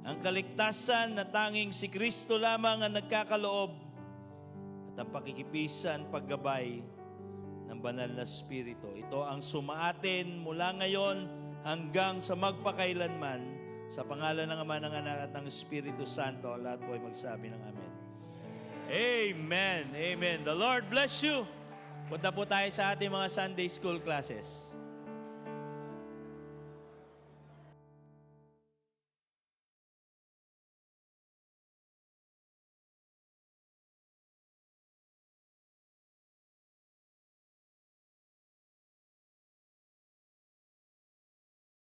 ang kaligtasan na tanging si Kristo lamang ang nagkakaloob, at ang pakikipisan, paggabay ng banal na Espiritu. Ito ang sumaatin mula ngayon hanggang sa magpakailanman. Sa pangalan ng Ama, ng Anak at ng Espiritu Santo, lahat po ay magsabi ng Amen. Amen. Amen. The Lord bless you. Punta po tayo sa ating mga Sunday school classes.